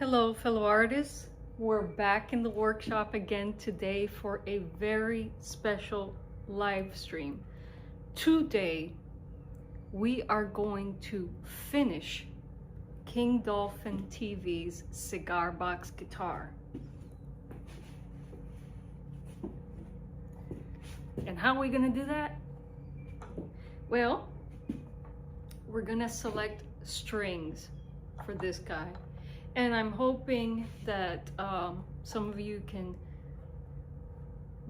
Hello, fellow artists. We're back in the workshop again today for a very special live stream. Today, we are going to finish King Dolphin TV's cigar box guitar. And how are we going to do that? Well, we're going to select strings for this guy. And I'm hoping that some of you can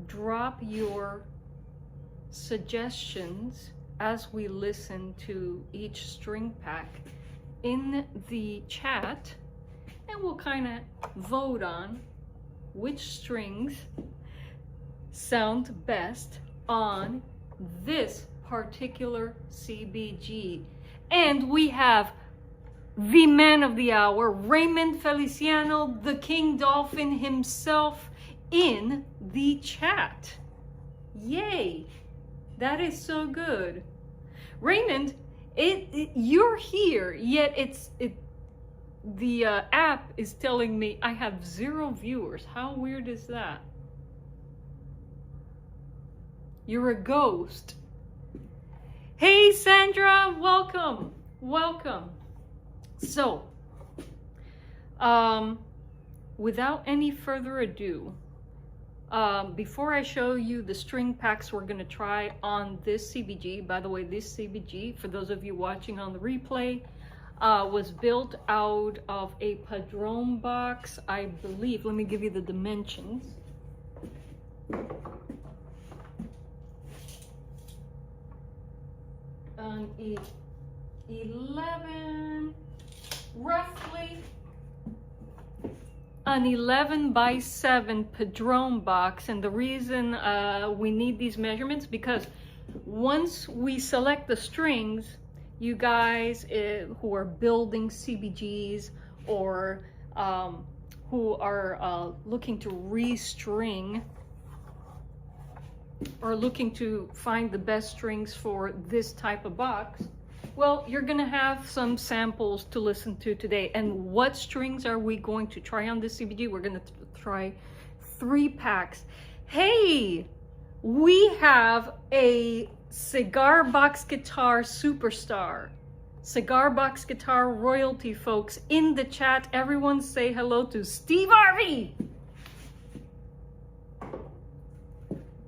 drop your suggestions as we listen to each string pack in the chat, and we'll kind of vote on which strings sound best on this particular CBG. And we have the man of the hour, Raymond Feliciano, the King Dolphin himself, in the chat. Yay! That is so good. Raymond, you're here, yet the app is telling me I have 0 viewers. How weird is that? You're a ghost. Hey Sandra, welcome, welcome. So, without any further ado, before I show you the string packs we're going to try on this CBG, by the way, this CBG, for those of you watching on the replay, was built out of a Padron box, I believe. Let me give you the dimensions. Roughly an 11 by 7 Padron box. And the reason we need these measurements, because once we select the strings, you guys who are building CBGs or who are looking to restring or looking to find the best strings for this type of box, well, you're gonna have some samples to listen to today. And what strings are we going to try on this CBG? We're gonna try 3 packs. Hey, we have a cigar box guitar superstar, cigar box guitar royalty, folks, in the chat. Everyone say hello to Steve Arvey,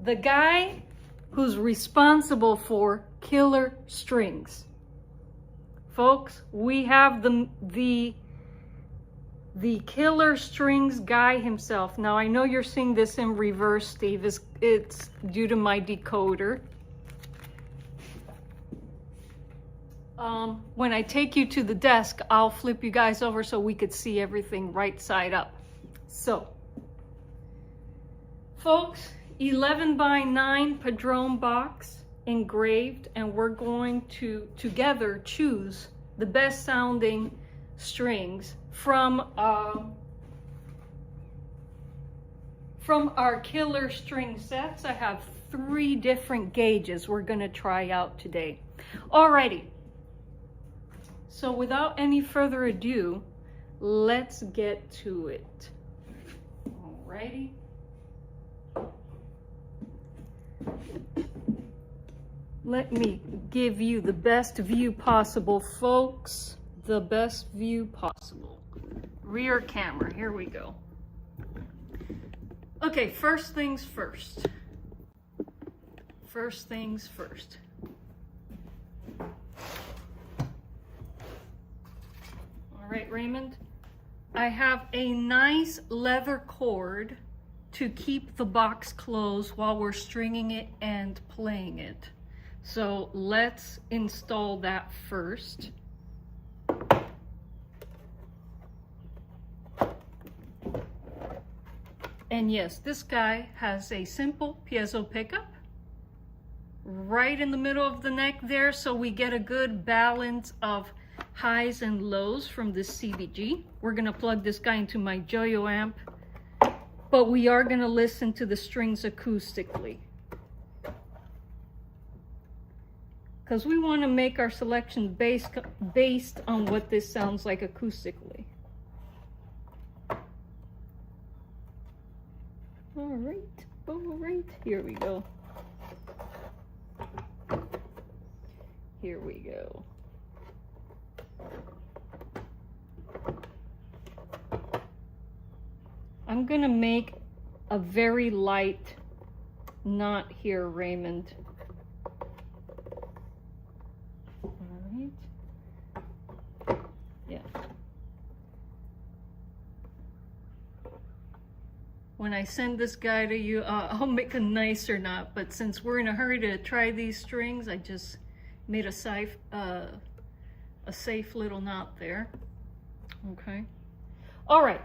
the guy who's responsible for killer strings. Folks, we have the killer strings guy himself. Now, I know you're seeing this in reverse, Steve. It's due to my decoder. When I take you to the desk, I'll flip you guys over so we could see everything right side up. So, folks, 11 by 9 Padron box, engraved, and we're going to together choose the best sounding strings from our killer string sets. I have 3 different gauges we're going to try out today. Alrighty, so without any further ado, let's get to it. Alrighty. Let me give you the best view possible, folks. The best view possible. Rear camera, here we go. Okay, first things first. First things first. All right, Raymond. I have a nice leather cord to keep the box closed while we're stringing it and playing it. So let's install that first. And yes, this guy has a simple piezo pickup right in the middle of the neck there, so we get a good balance of highs and lows from this CBG. We're gonna plug this guy into my Joyo amp, but we are gonna listen to the strings acoustically, because we want to make our selection based on what this sounds like acoustically. all right, here we go. Here we go. I'm gonna make a very light knot here, Raymond. All right. Yeah. When I send this guy to you, I'll make a nicer knot, but since we're in a hurry to try these strings, I just made a safe little knot there. Okay. All right.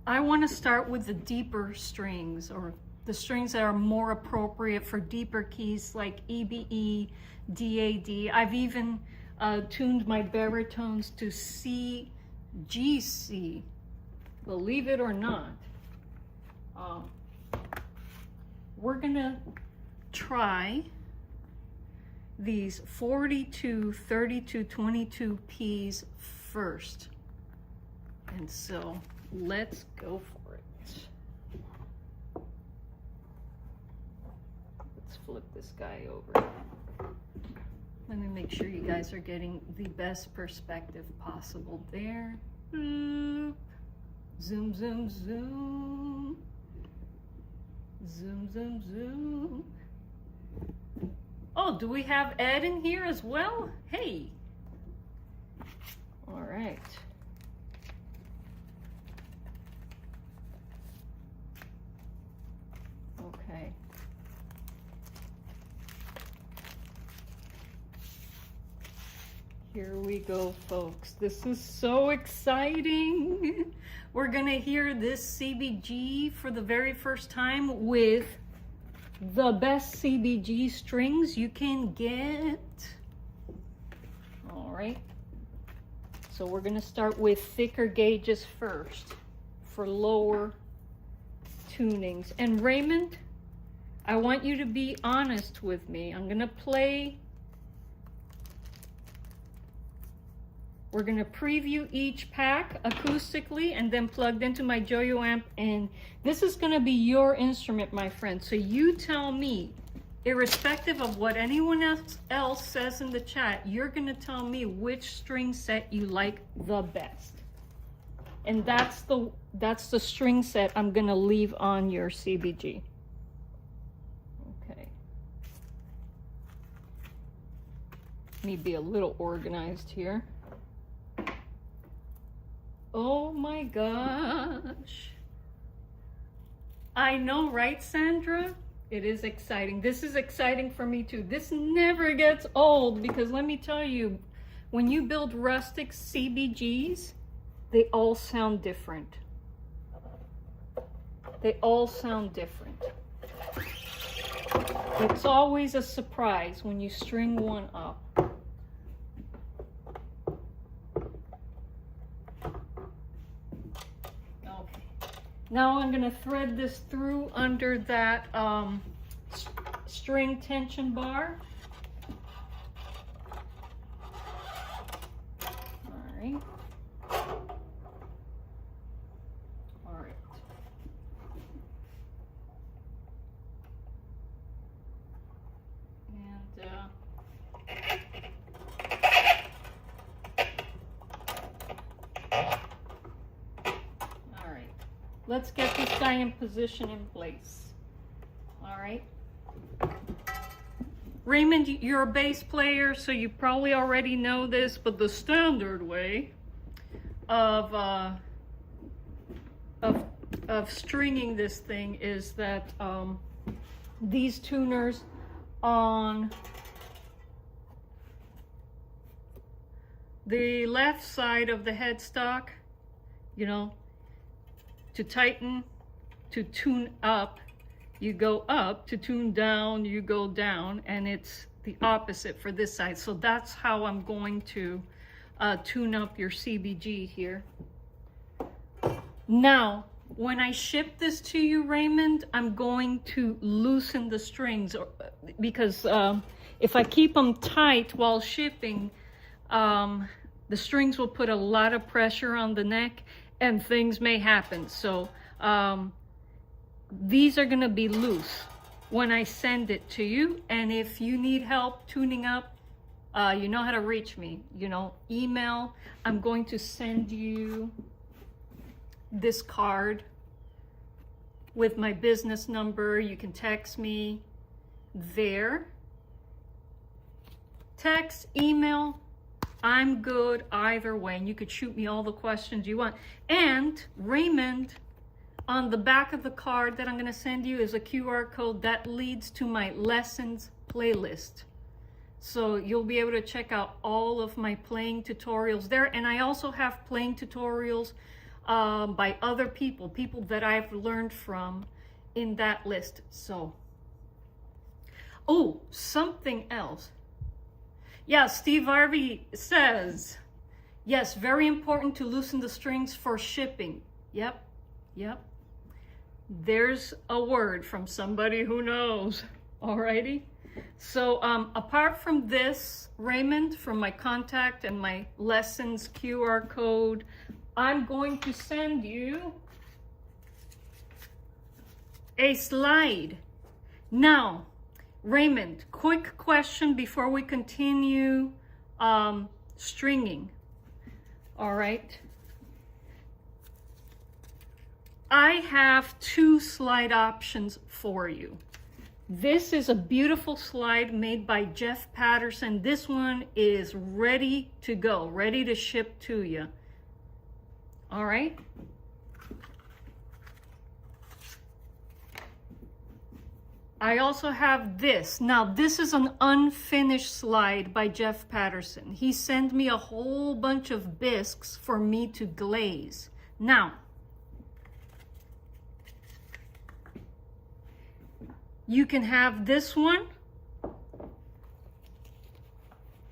I want to start with the deeper strings, or the strings that are more appropriate for deeper keys like EBE, DAD. I've even tuned my baritones to C, G, C, believe it or not. We're gonna try these 42, 32, 22 Ps first. And so let's go for it. Let's flip this guy over. Let me make sure you guys are getting the best perspective possible there. Boop. Zoom, zoom, zoom. Zoom, zoom, zoom. Oh, do we have Ed in here as well? Hey. All right. Okay. Here we go, folks. This is so exciting. We're gonna hear this CBG for the very first time with the best CBG strings you can get. All right. So we're gonna start with thicker gauges first for lower tunings. And Raymond, I want you to be honest with me. I'm gonna play. We're gonna preview each pack acoustically and then plugged into my Joyo amp, and this is gonna be your instrument, my friend. So you tell me, irrespective of what anyone else says in the chat, you're gonna tell me which string set you like the best. And that's the string set I'm gonna leave on your CBG. Okay. Let me be a little organized here. Oh my gosh. I know, right, Sandra? It is exciting. This is exciting for me too. This never gets old, because let me tell you, when you build rustic CBGs, they all sound different. They all sound different. It's always a surprise when you string one up. Now I'm going to thread this through under that string tension bar. All right. All right. And let's get this guy in position in place. All right. Raymond, you're a bass player, so you probably already know this, but the standard way of stringing this thing is that these tuners on the left side of the headstock, you know, to tighten, to tune up, you go up. To tune down, you go down. And it's the opposite for this side. So that's how I'm going to tune up your CBG here. Now, when I ship this to you, Raymond, I'm going to loosen the strings, because if I keep them tight while shipping, the strings will put a lot of pressure on the neck, and things may happen. So these are gonna be loose when I send it to you. And if you need help tuning up, you know how to reach me, you know, email. I'm going to send you this card with my business number. You can text me there. Text, email, I'm good either way. And you could shoot me all the questions you want. And Raymond, on the back of the card that I'm going to send you is a QR code that leads to my lessons playlist. So you'll be able to check out all of my playing tutorials there. And I also have playing tutorials by other people that I've learned from in that list. So, oh, something else. Yeah, Steve Arvey says, yes, very important to loosen the strings for shipping. Yep, yep. There's a word from somebody who knows. Alrighty. So apart from this, Raymond, from my contact and my lessons QR code, I'm going to send you a slide. Now, Raymond, quick question before we continue stringing. All right. I have two slide options for you. This is a beautiful slide made by Jeff Patterson. This one is ready to go, ready to ship to you. All right. I also have this. Now, this is an unfinished slide by Jeff Patterson. He sent me a whole bunch of bisques for me to glaze. Now, you can have this one,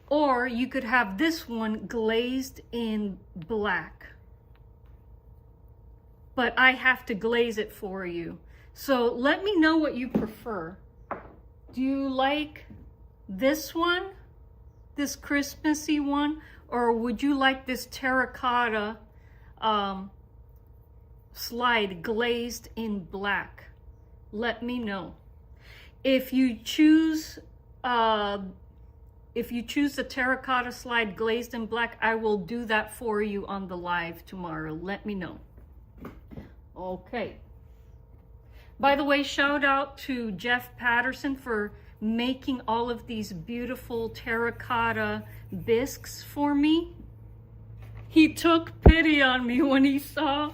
or you could have this one glazed in black. But I have to glaze it for you. So let me know what you prefer. Do you like this one, this Christmassy one, or would you like this terracotta slide glazed in black? Let me know. If you choose the terracotta slide glazed in black, I will do that for you on the live tomorrow. Let me know. Okay. By the way, shout out to Jeff Patterson for making all of these beautiful terracotta bisques for me. He took pity on me when he saw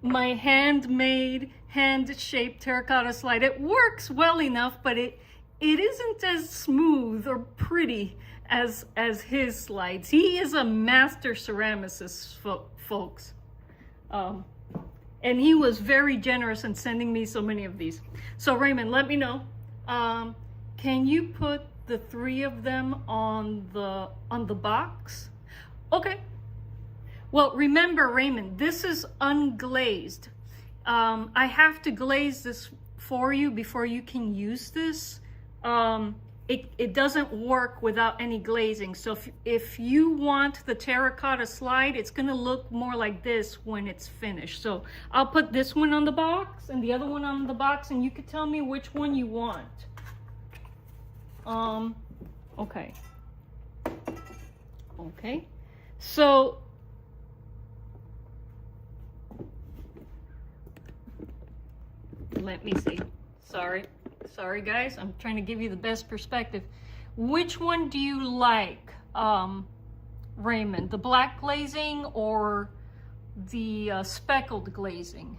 my handmade, hand-shaped terracotta slide. It works well enough, but it isn't as smooth or pretty as his slides. He is a master ceramicist, folks. And he was very generous in sending me so many of these. So Raymond, let me know. Can you put the 3 of them on the box? Okay. Well, remember, Raymond, this is unglazed. I have to glaze this for you before you can use this. It doesn't work without any glazing. So if you want the terracotta slide, it's gonna look more like this when it's finished. So I'll put this one on the box and the other one on the box, and you can tell me which one you want. Okay. Okay. So let me see. Sorry guys, I'm trying to give you the best perspective. Which one do you like, Raymond? The black glazing or the speckled glazing?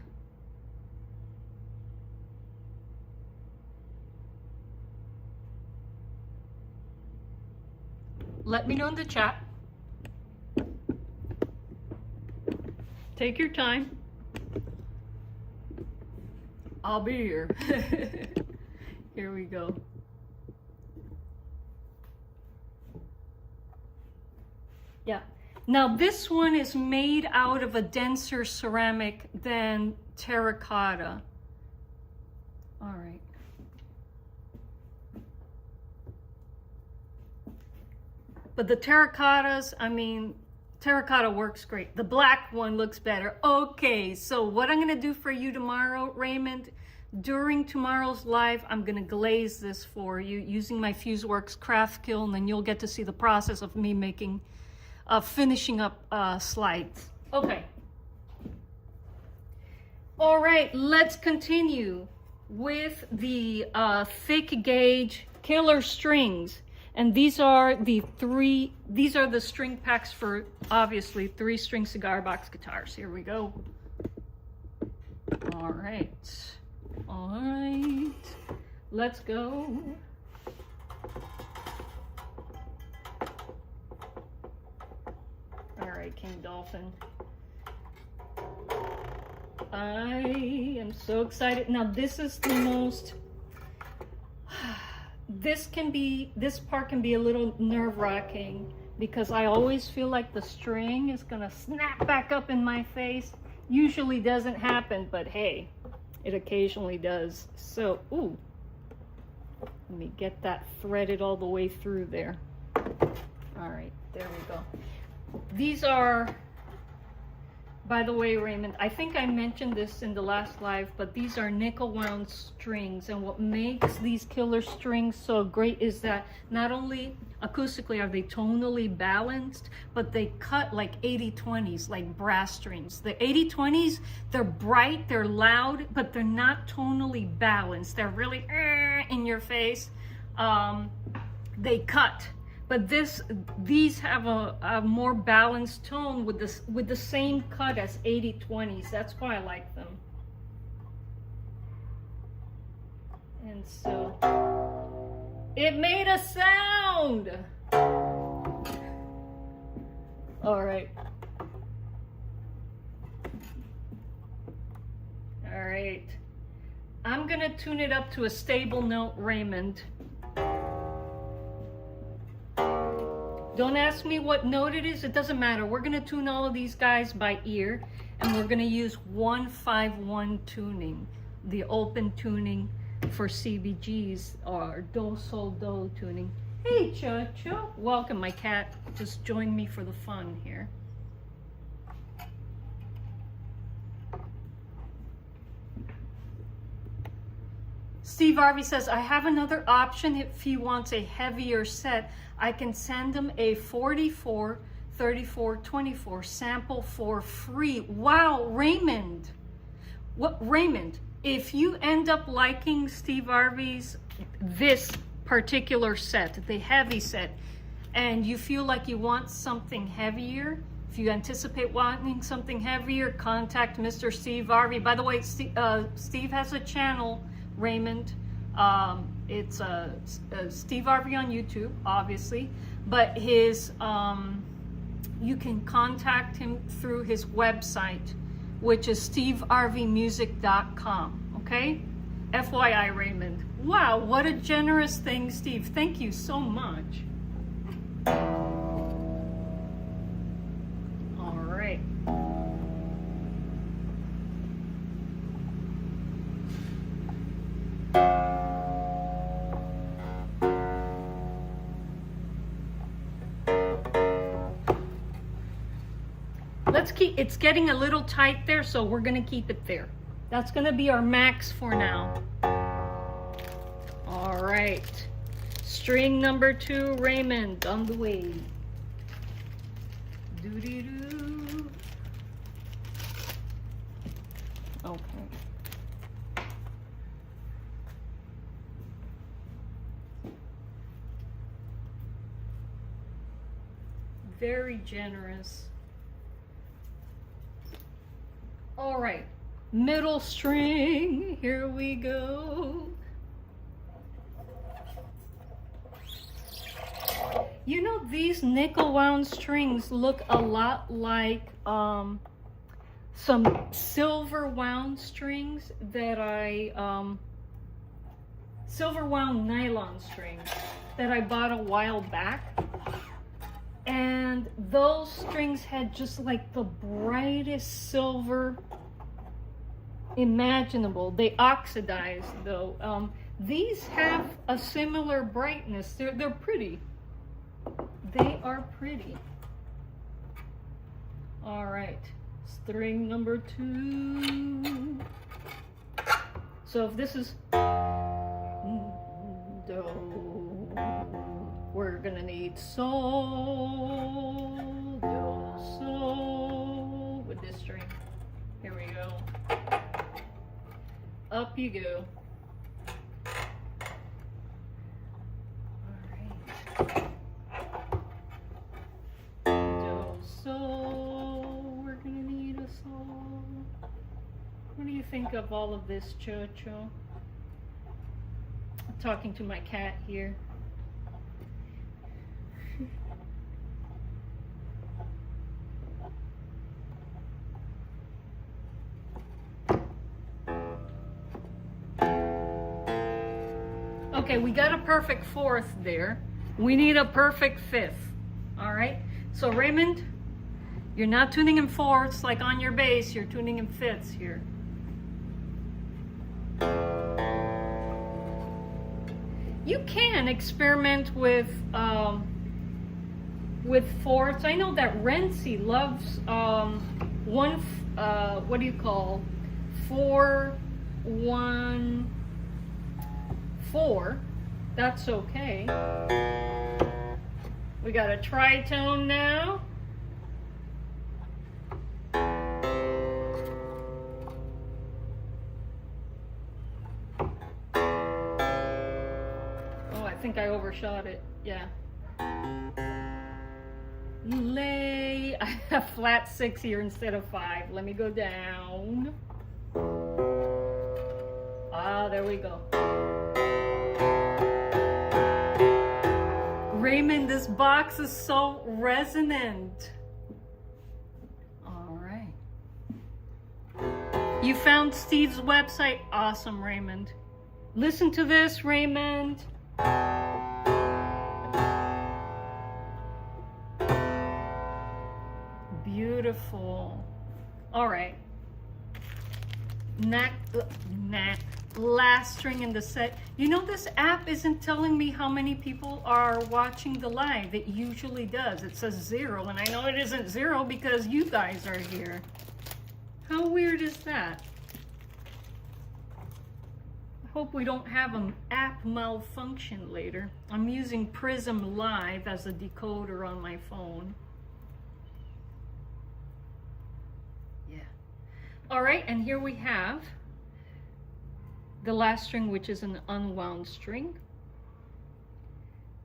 Let me know in the chat. Take your time. I'll be here. Here we go. Yeah. Now this one is made out of a denser ceramic than terracotta. All right. But the terracottas, I mean, terracotta works great. The black one looks better. Okay, so what I'm gonna do for you tomorrow, Raymond, during tomorrow's live, I'm gonna glaze this for you using my FuseWorks craft kiln, and you'll get to see the process of me making, finishing up slides. Okay. All right, let's continue with the thick gauge killer strings. And these are the string packs for, obviously, 3-string cigar box guitars. Here we go. All right. All right. Let's go. All right, King Dolphin. I am so excited. Now, this is the most... This part can be a little nerve-wracking because I always feel like the string is gonna snap back up in my face. Usually doesn't happen, but hey, it occasionally does. So, ooh, let me get that threaded all the way through there. All right, there we go. These are, by the way, Raymond, I think I mentioned this in the last live, but these are nickel wound strings, and what makes these killer strings so great is that not only acoustically are they tonally balanced, but they cut like 80-20s, like brass strings. The 80-20s, they're bright, they're loud, but they're not tonally balanced. They're really in your face. They cut. But these have a more balanced tone with the same cut as 80-20s. That's why I like them. And so it made a sound. All right. All right. I'm gonna tune it up to a stable note, Raymond. Don't ask me what note it is, it doesn't matter. We're gonna tune all of these guys by ear, and we're gonna use 1-5-1 tuning, the open tuning for CBGs, or do, sol, do tuning. Hey, Cho-Cho, welcome. My cat just joined me for the fun here. Steve Arvey says, I have another option if he wants a heavier set. I can send him a 44, 34, 24 sample for free. Wow, Raymond. What, Raymond, if you end up liking Steve Arvey's, this particular set, the heavy set, and you feel like you want something heavier, if you anticipate wanting something heavier, contact Mr. Steve Arvey. By the way, Steve has a channel, Raymond. It's Steve Arvey on YouTube, obviously, but his you can contact him through his website, which is stevearveymusic.com. Okay, FYI, Raymond. Wow, what a generous thing, Steve. Thank you so much. All right. It's getting a little tight there, so we're gonna keep it there. That's gonna be our max for now. All right, string number 2, Raymond, on the way. Doo-dee-doo. Okay. Very generous. All right, middle string, here we go. You know, these nickel wound strings look a lot like some silver wound strings that silver wound nylon strings that I bought a while back. And those strings had just like the brightest silver imaginable. They oxidized though. These have a similar brightness. They're pretty. They are pretty. All right, string number 2. So if this is do, we're gonna need sol, do, sol with this string. Here we go. Up you go. Alright. Do, sol, we're gonna need a sol. What do you think of all of this, Chocho? I'm talking to my cat here. Okay, we got a perfect fourth there. We need a perfect fifth. All right, so Raymond, you're not tuning in fourths like on your bass, you're tuning in fifths here. You can experiment with fourths. I know that Renzi loves what do you call 4-1-4. That's okay. We got a tritone now. I think I overshot it. Yeah. Lay. I have flat 6 here instead of 5. Let me go down. Ah, there we go. Raymond, this box is so resonant. All right. You found Steve's website. Awesome, Raymond. Listen to this, Raymond. Beautiful. All right. Last string in the set. You know, this app isn't telling me how many people are watching the live. It usually does. It says 0, and I know it isn't 0 because you guys are here. How weird is that? I hope we don't have an app malfunction later. I'm using Prism Live as a decoder on my phone. Yeah. All right, and here we have the last string, which is an unwound string.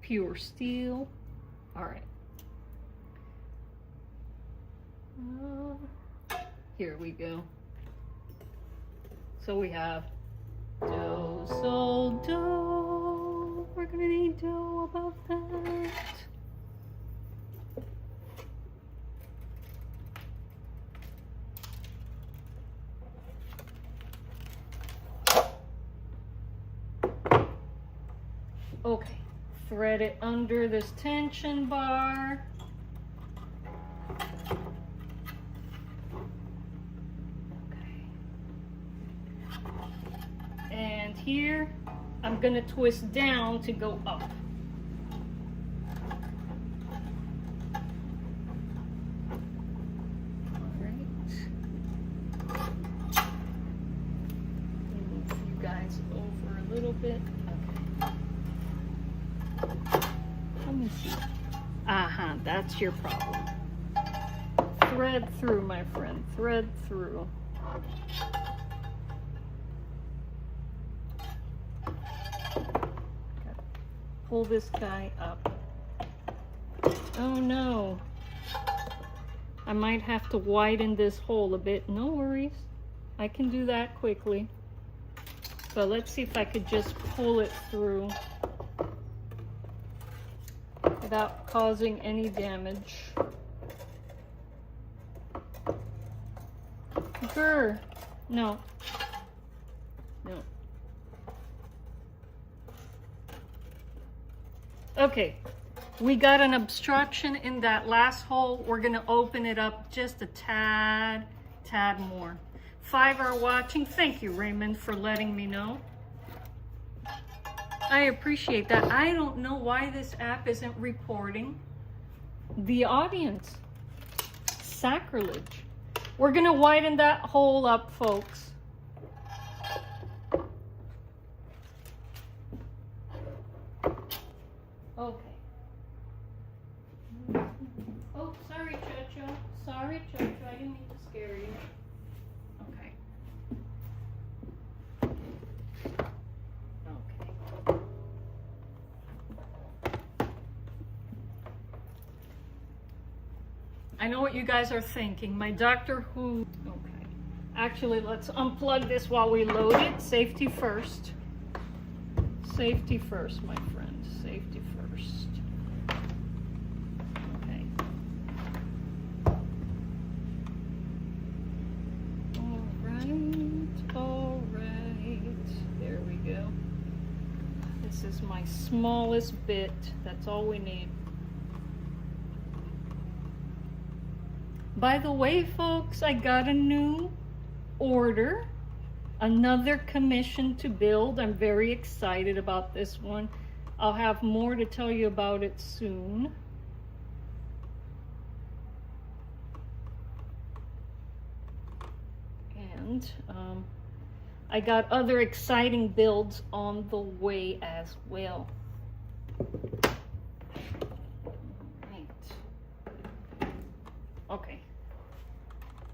Pure steel. All right. Here we go. So we have do, sol, do. We're gonna need do above that. Okay, thread it under this tension bar. Okay. And here, I'm gonna twist down to go up. All right. Move you guys over a little bit. Let me see. Uh-huh, that's your problem. Thread through, my friend. Thread through. Pull this guy up. Oh no. I might have to widen this hole a bit. No worries. I can do that quickly. So let's see if I could just pull it through without causing any damage. Grr. No. No. Okay. We got an obstruction in that last hole. We're gonna open it up just a tad more. 5 are watching. Thank you, Raymond, for letting me know. I appreciate that. I don't know why this app isn't reporting the audience. Sacrilege. We're gonna widen that hole up, folks. sorry, Chuck. I didn't mean to scare you. Okay. Okay. I know what you guys are thinking. My Doctor Who. Okay. Actually, let's unplug this while we load it. Safety first. Safety first, my friend. Safety first. Okay. All right. There we go. This is my smallest bit. That's all we need. By the way, folks, I got a new order, another commission to build. I'm very excited about this one. I'll have more to tell you about it soon. And I got other exciting builds on the way as well. Okay.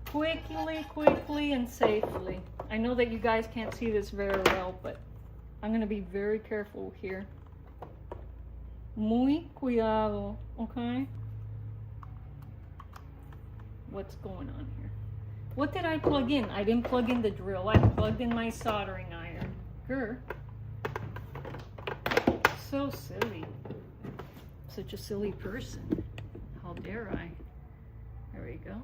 Quickly and safely. I know that you guys can't see this very well, but I'm going to be very careful here. Muy cuidado, okay? What's going on here? What did I plug in? I didn't plug in the drill. I plugged in my soldering iron. Grr. So silly. Such a silly person. How dare I? There we go.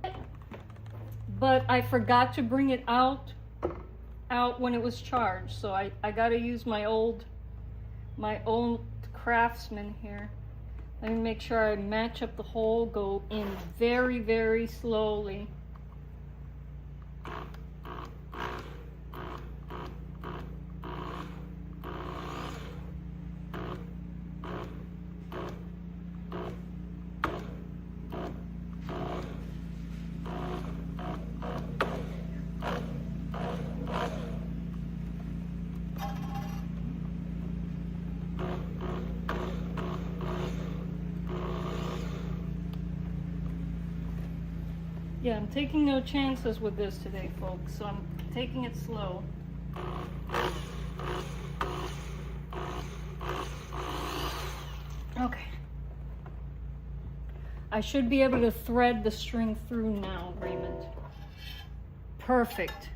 But I forgot to bring it out when it was charged, so I gotta use my old Craftsman here. Let me make sure I match up the hole, go in very slowly. Yeah, I'm taking no chances with this today, folks, so I'm taking it slow. Okay. I should be able to thread the string through now, Raymond. Perfect.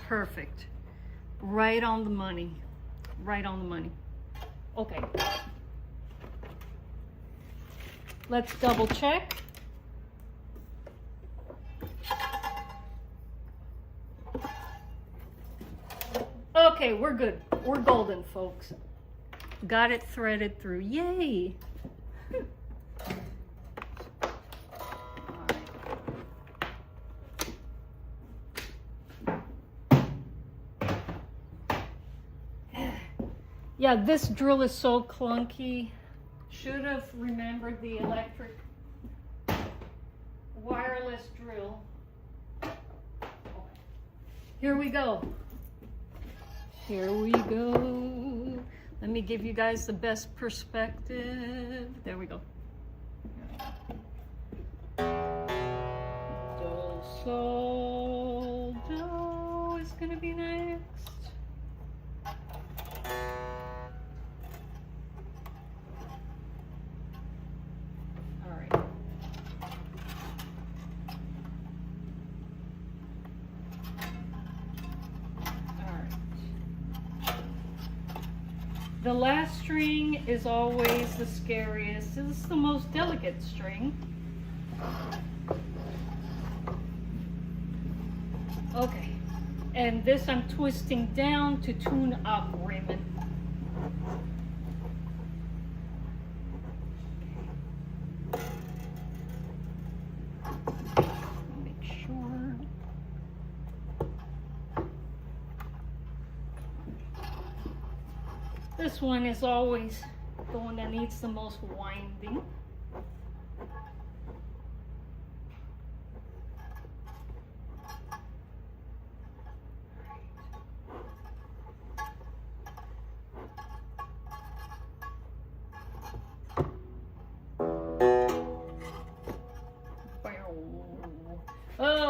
Perfect. Right on the money. Right on the money. Okay. Let's double check. Okay, we're good. We're golden, folks. Got it threaded through. Yay! Yeah, this drill is so clunky. Should have remembered the electric wireless drill. Here we go. Here we go. Let me give you guys the best perspective. There we go. Do, sol, do is gonna be next. All right. The last string is always the scariest. This is the most delicate string. Okay, and this I'm twisting down to tune up, Raymond. Make sure. This one is always the one that needs the most winding.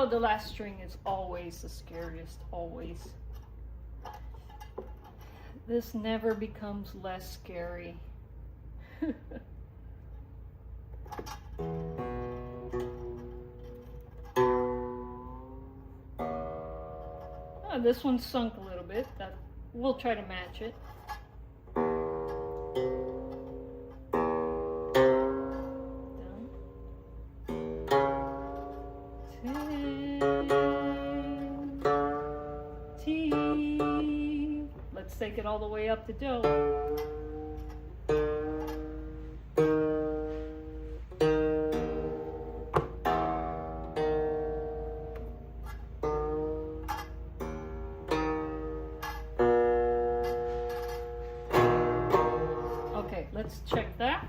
Oh, the last string is always the scariest, always. This never becomes less scary. Oh, this one's sunk a little bit. We'll try to match it. Let's take it all the way up to do. Okay, let's check that.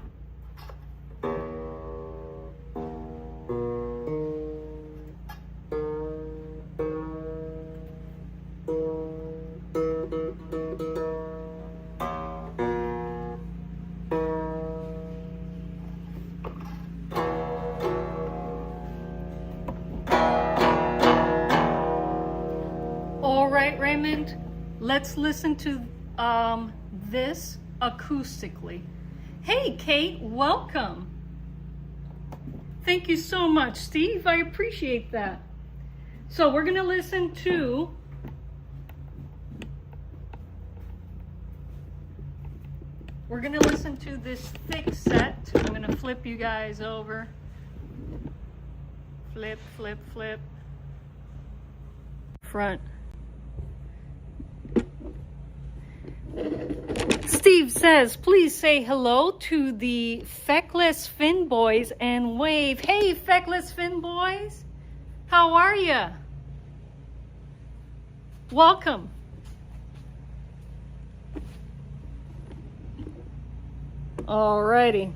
Raymond, let's listen to this acoustically. Hey Kate, welcome. Thank you so much, Steve. I appreciate that. So we're gonna listen to this thick set. I'm gonna flip you guys over. Flip, flip, flip. Front. Steve says, please say hello to the Feckless Fin Boys and wave. Hey, Feckless Fin Boys. How are ya? Welcome. Alrighty.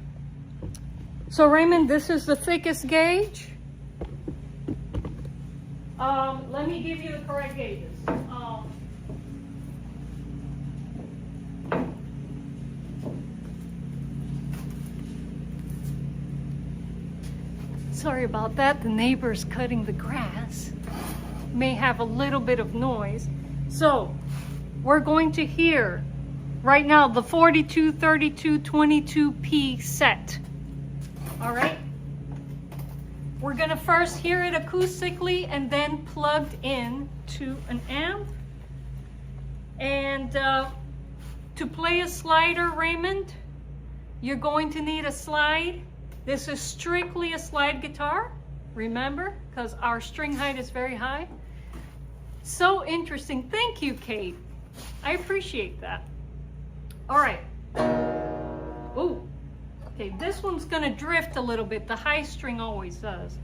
So Raymond, this is the thickest gauge. Let me give you the correct gauges. Sorry about that. The neighbor's cutting the grass. May have a little bit of noise. So we're going to hear right now the 42, 32, 22P set. All right. We're going to first hear it acoustically and then plugged in to an amp. And to play a slider, Raymond, you're going to need a slide. This is strictly a slide guitar, remember, because our string height is very high. So interesting. Thank you, Kate. I appreciate that. All right. Ooh. Okay, this one's going to drift a little bit. The high string always does.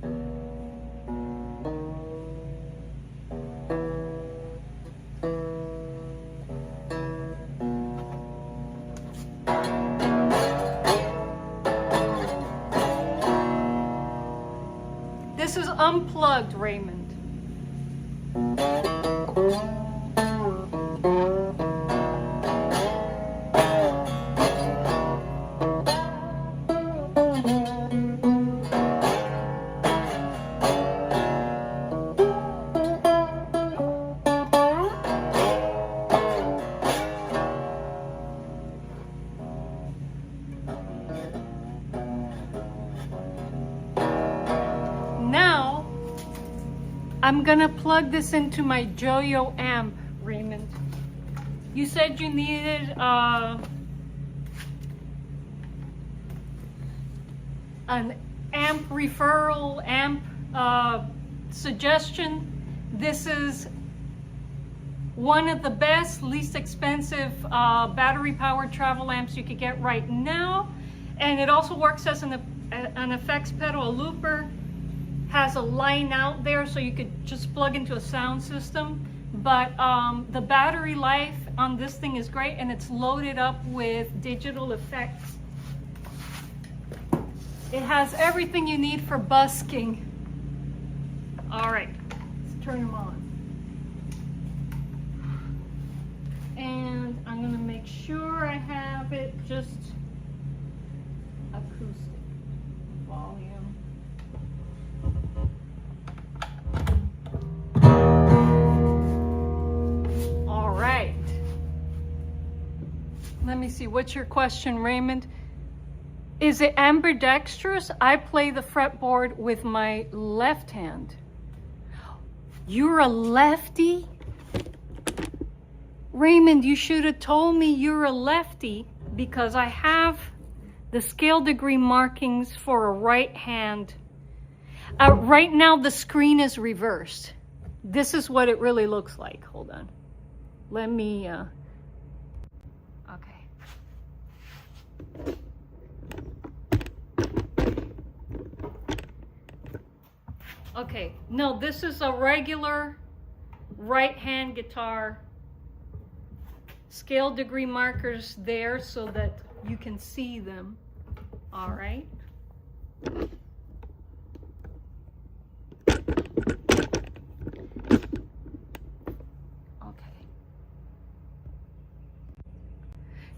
This is unplugged, Raymond. I'm gonna plug this into my Joyo amp, Raymond. You said you needed an amp referral, amp suggestion. This is one of the best, least expensive battery-powered travel amps you could get right now. And it also works as an effects pedal, a looper. Has a line out there so you could just plug into a sound system, but the battery life on this thing is great, and it's loaded up with digital effects. It has everything you need for busking. All right, let's turn them on. And I'm gonna make sure I have it just acoustic volume. me see. What's your question, Raymond? Is it ambidextrous? I play the fretboard with my left hand. You're a lefty? Raymond, you should have told me you're a lefty, because I have the scale degree markings for a right hand. Right now the screen is reversed. This is what it really looks like. Hold on. Let me, okay. Okay, no, this is a regular right hand guitar. Scale degree markers there so that you can see them. All right. Okay.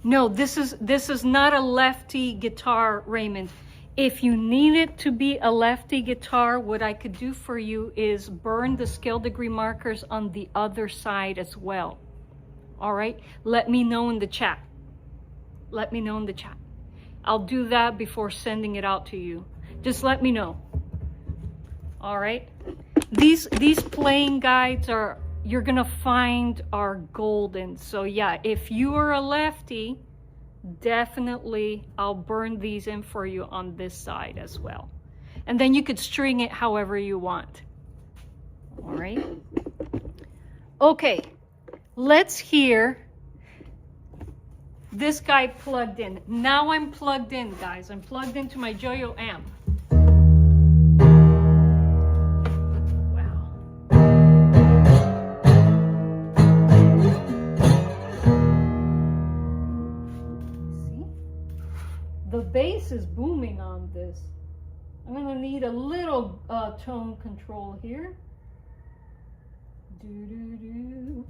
No, this is not a lefty guitar, Raymond. If you need it to be a lefty guitar, what I could do for you is burn the scale degree markers on the other side as well. All right, let me know in the chat. Let me know in the chat. I'll do that before sending it out to you. Just let me know. All right, these playing guides are, you're gonna find, are golden. So yeah, if you are a lefty, definitely I'll burn these in for you on this side as well. And then you could string it however you want. All right. Okay. Let's hear this guy plugged in. Now I'm plugged in, guys. I'm plugged into my Joyo amp. Wow. See? The bass is booming on this. I'm gonna need a little tone control here. Do-do-do.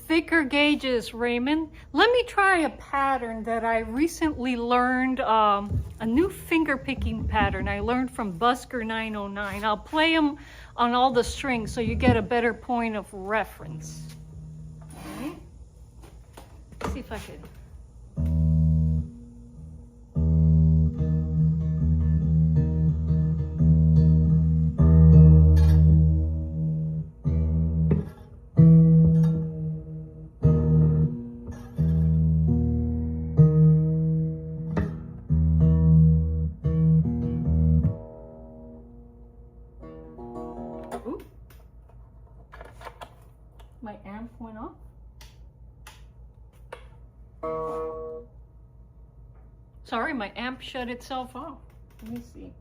Thicker gauges, Raymond. Let me try a pattern that I recently learned, a new finger picking pattern I learned from Busker 909. I'll play them on all the strings so you get a better point of reference. All right. Let's see if I could. Sorry, my amp shut itself off. Let me see.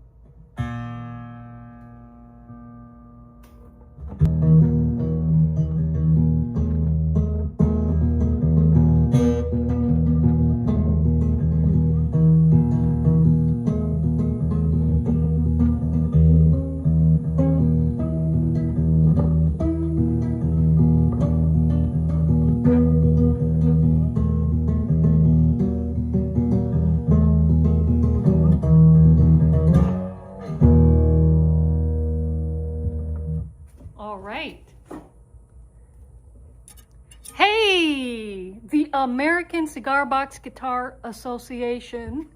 American Cigar Box Guitar Association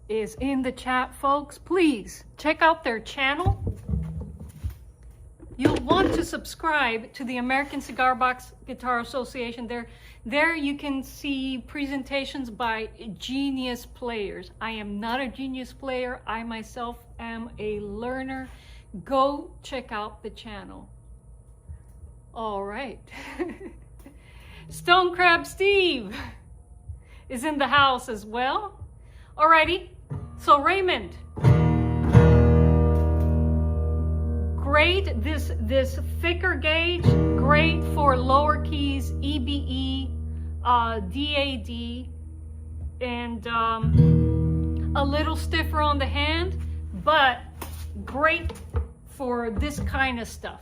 is in the chat, folks. Please check out their channel. You'll want to subscribe to the American Cigar Box Guitar Association. There you can see presentations by genius players. I am not a genius player. I myself am a learner. Go check out the channel. All right. Stone Crab Steve is in the house as well. Alrighty, so Raymond, great, this thicker gauge, great for lower keys, EBE, DAD, and a little stiffer on the hand, but great for this kind of stuff.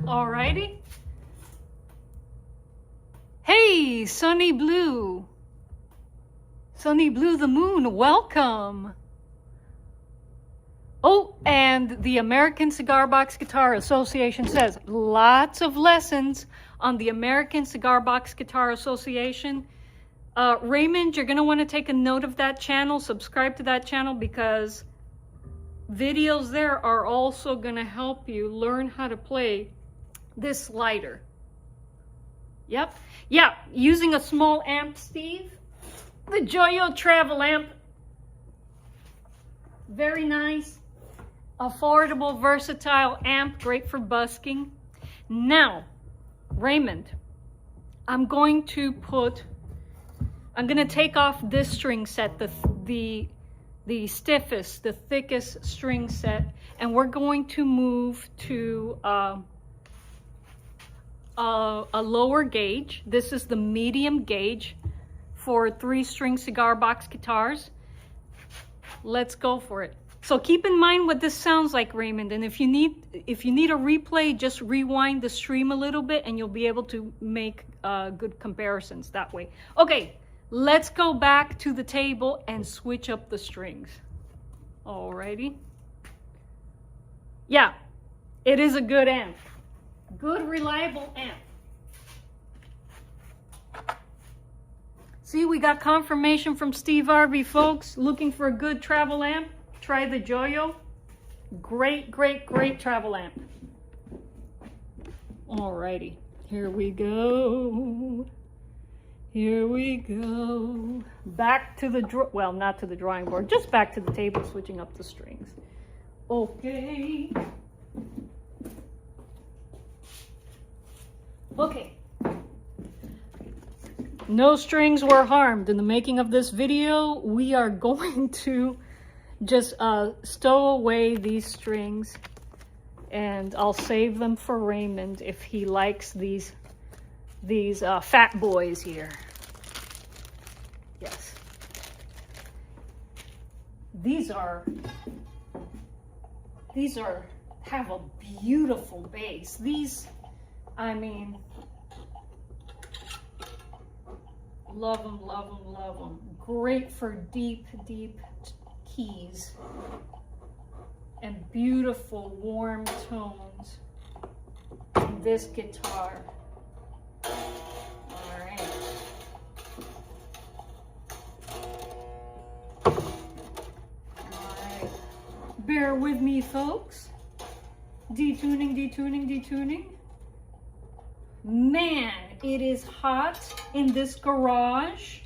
Alrighty. Hey, Sunny Blue. Sunny Blue the Moon, welcome. Oh, and the American Cigar Box Guitar Association says lots of lessons on the American Cigar Box Guitar Association. Raymond, you're going to want to take a note of that channel, subscribe to that channel, because videos there are also going to help you learn how to play this slider. Yep. Yeah, using a small amp, Steve. The Joyo Travel Amp. Very nice. Affordable, versatile amp. Great for busking. Now, Raymond, I'm going to take off this string set, the stiffest, the thickest string set, and we're going to move to a lower gauge. This is the medium gauge for 3-string cigar box guitars. Let's go for it. So keep in mind what this sounds like, Raymond, and if you need a replay, just rewind the stream a little bit and you'll be able to make good comparisons that way. Okay, let's go back to the table and switch up the strings. Alrighty. Yeah, it is a good amp. Good, reliable amp. See, we got confirmation from Steve Arvey, folks. Looking for a good travel amp? Try the Joyo. Great, great, great travel amp. Alrighty, here we go. Here we go. Back to the, well, not to the drawing board, just back to the table, switching up the strings. Okay. Okay. No strings were harmed in the making of this video. We are going to just stow away these strings, and I'll save them for Raymond if he likes these fat boys here. Yes. these have a beautiful bass. These, I mean, love them, love them, love them. Great for deep, deep keys and beautiful warm tones in this guitar. All right. Bear with me, folks. Detuning, detuning, detuning. Man, it is hot in this garage.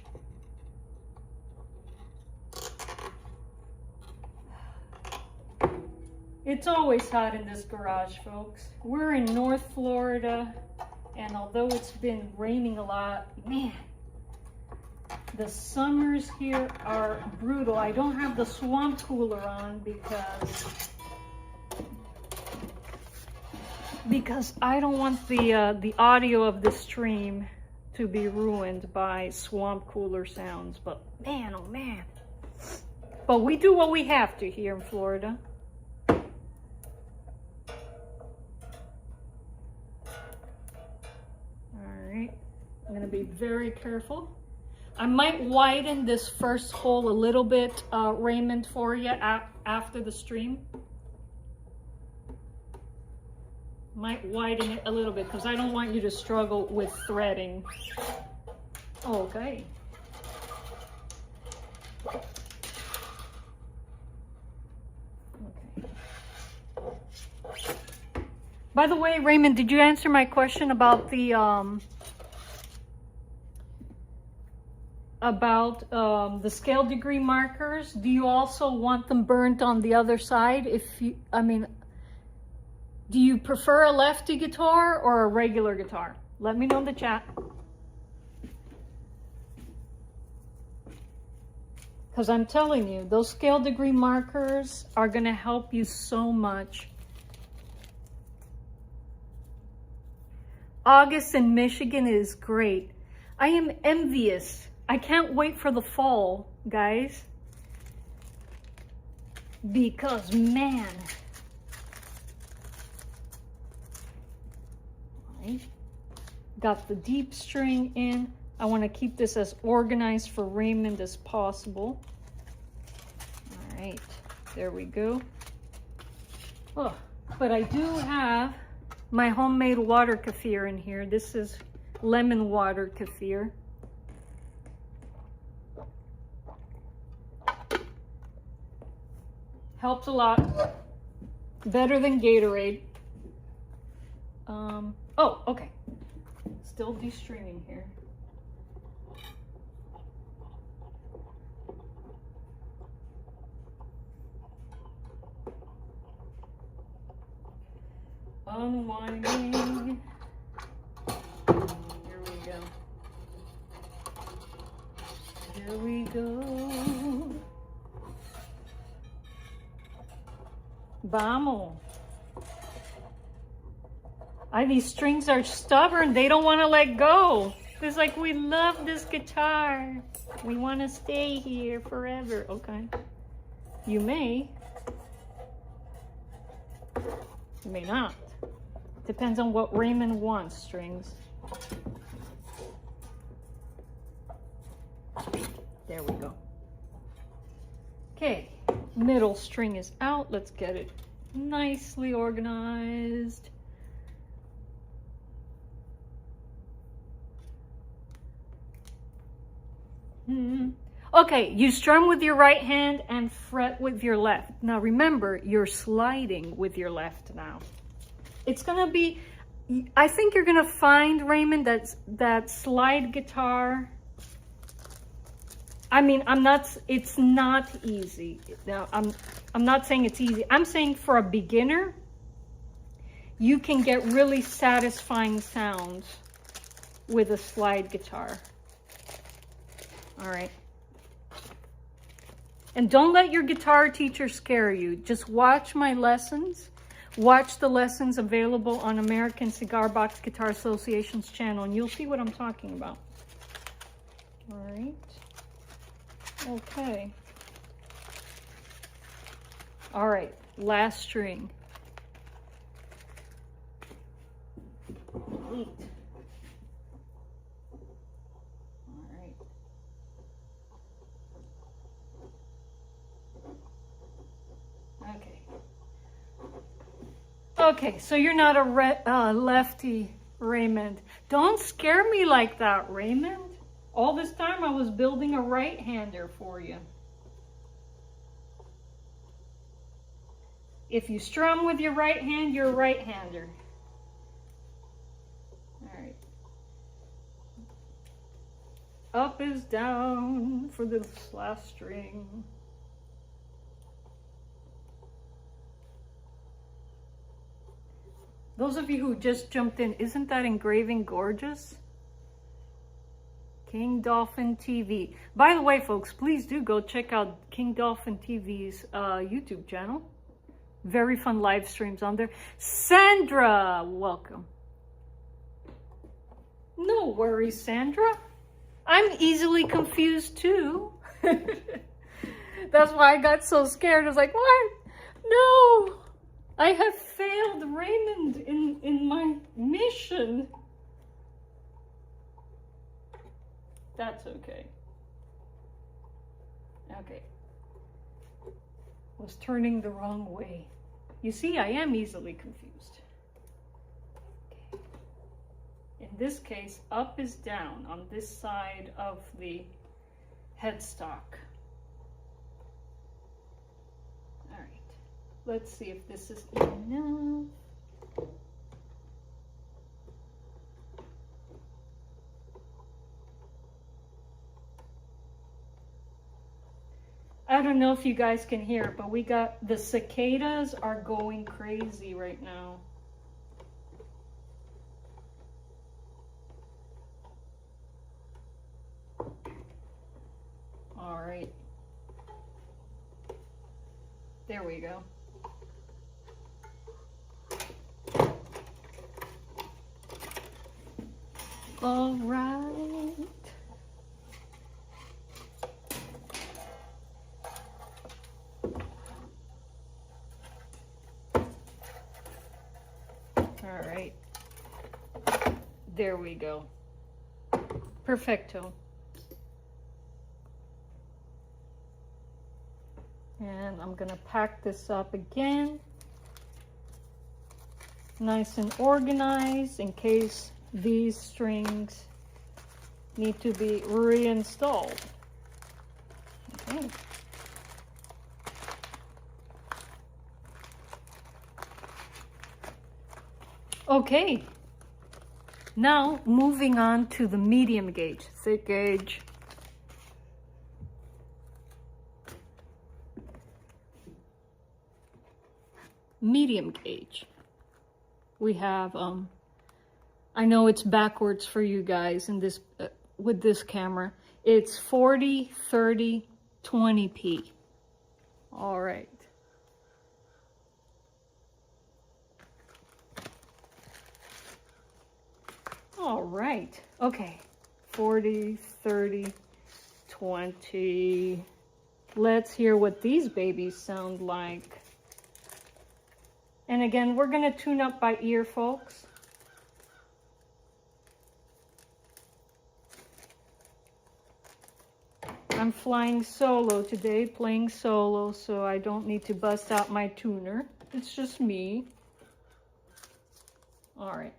It's always hot in this garage, folks. We're in North Florida, and although it's been raining a lot, man, the summers here are brutal. I don't have the swamp cooler on because I don't want the audio of the stream to be ruined by swamp cooler sounds. But man, oh man. But we do what we have to here in Florida. I'm going to be very careful. I might widen this first hole a little bit, Raymond, for you after the stream. Might widen it a little bit because I don't want you to struggle with threading. Okay. By the way, Raymond, did you answer my question about the scale degree markers? Do you also want them burnt on the other side? Do you prefer a lefty guitar or a regular guitar? Let me know in the chat. Because I'm telling you, those scale degree markers are going to help you so much. August in Michigan is great. I am envious. I can't wait for the fall, guys. Because, man. Right. Got the deep string in. I want to keep this as organized for Raymond as possible. All right. There we go. Oh, but I do have my homemade water kefir in here. This is lemon water kefir. Helps a lot. Better than Gatorade. Oh, okay. Still de-stringing here. Unwinding. Here we go. Here we go. Vamos. These strings are stubborn. They don't want to let go. It's like, we love this guitar. We want to stay here forever. Okay. You may. You may not. Depends on what Raymond wants, strings. There we go. Okay. Middle string is out. Let's get it nicely organized. Okay, you strum with your right hand and fret with your left. Now remember, you're sliding with your left now. It's gonna be, I think you're gonna find, Raymond, that slide guitar, it's not easy. Now, I'm not saying it's easy. I'm saying for a beginner, you can get really satisfying sounds with a slide guitar. All right. And don't let your guitar teacher scare you. Just watch my lessons. Watch the lessons available on American Cigar Box Guitar Association's channel, and you'll see what I'm talking about. All right. Okay. All right, last string. Neat. All right. Okay. Okay, so you're not a lefty, Raymond. Don't scare me like that, Raymond. All this time I was building a right-hander for you. If you strum with your right hand, you're a right-hander. All right. Up is down for this last string. Those of you who just jumped in, isn't that engraving gorgeous? King Dolphin TV. By the way, folks, please do go check out King Dolphin TV's YouTube channel. Very fun live streams on there. Sandra, welcome. No worries, Sandra. I'm easily confused too. That's why I got so scared. I was like, what? No, I have failed Raymond in my mission. That's okay. Okay. Was turning the wrong way. You see, I am easily confused. Okay. In this case, up is down on this side of the headstock. All right. Let's see if this is enough. I don't know if you guys can hear it, but we got the cicadas are going crazy right now. All right. There we go. All right. All right, there we go. Perfecto. And I'm gonna pack this up again, nice and organized, in case these strings need to be reinstalled. Okay. Okay, now moving on to the medium gauge, thick gauge. Medium gauge. We have, I know it's backwards for you guys in this, with this camera. It's 40, 30, 20p. All right. All right, okay, 40, 30, 20. Let's hear what these babies sound like. And again, we're gonna tune up by ear, folks. I'm flying solo today, playing solo, so I don't need to bust out my tuner. It's just me. All right.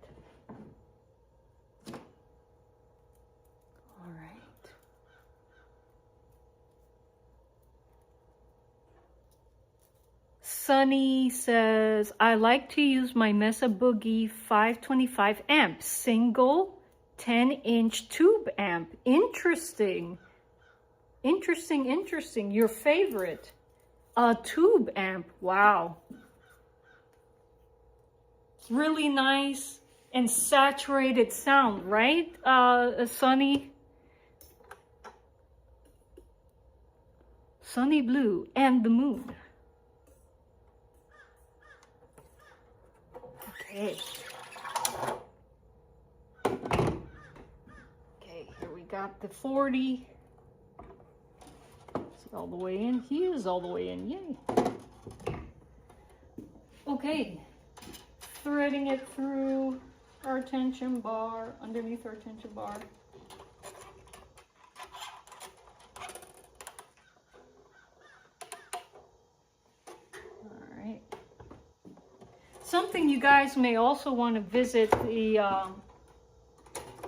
Sunny says, I like to use my Mesa Boogie 525 amp, single 10-inch tube amp. Interesting. Interesting, interesting. Your favorite. A tube amp. Wow. Really nice and saturated sound, right, Sunny? Sunny Blue and the Moon. Okay. Okay, here we got the 40. So all the way in. He is all the way in. Yay. Okay. Threading it through our tension bar, underneath our tension bar. All right. Something you guys may also want to visit the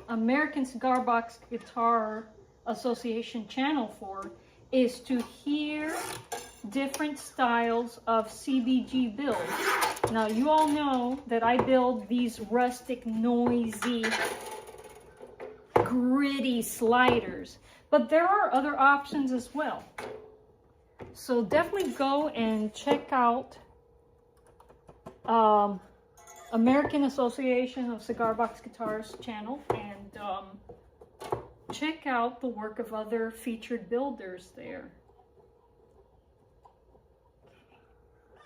American Cigar Box Guitar Association channel for is to hear different styles of CBG builds. Now, you all know that I build these rustic, noisy, gritty sliders, but there are other options as well. So definitely go and check out American Association of Cigar Box Guitars channel and check out the work of other featured builders there.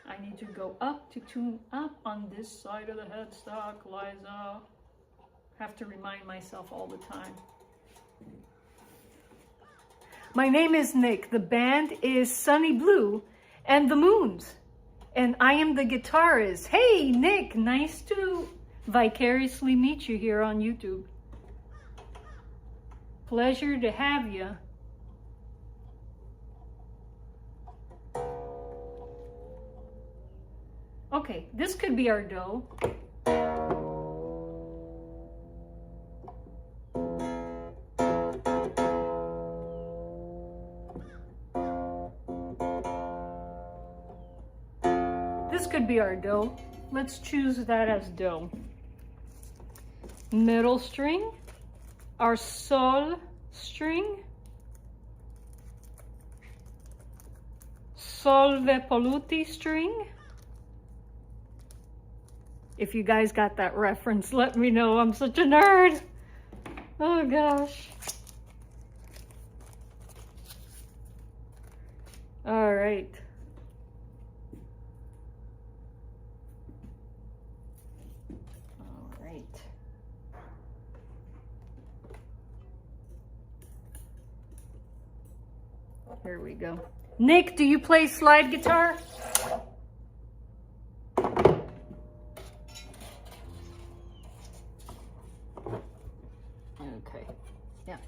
I need to go up to tune up on this side of the headstock, Liza. Have to remind myself all the time. My name is Nick. The band is Sunny Blue and the Moons. And I am the guitarist. Hey, Nick, nice to vicariously meet you here on YouTube. Pleasure to have you. Okay, this could be our dough. This could be our dough. Let's choose that as dough. Middle string, our sol string, solve polluti string. If you guys got that reference, let me know. I'm such a nerd. Oh gosh. All right. All right. Here we go. Nick, do you play slide guitar? Okay, yeah.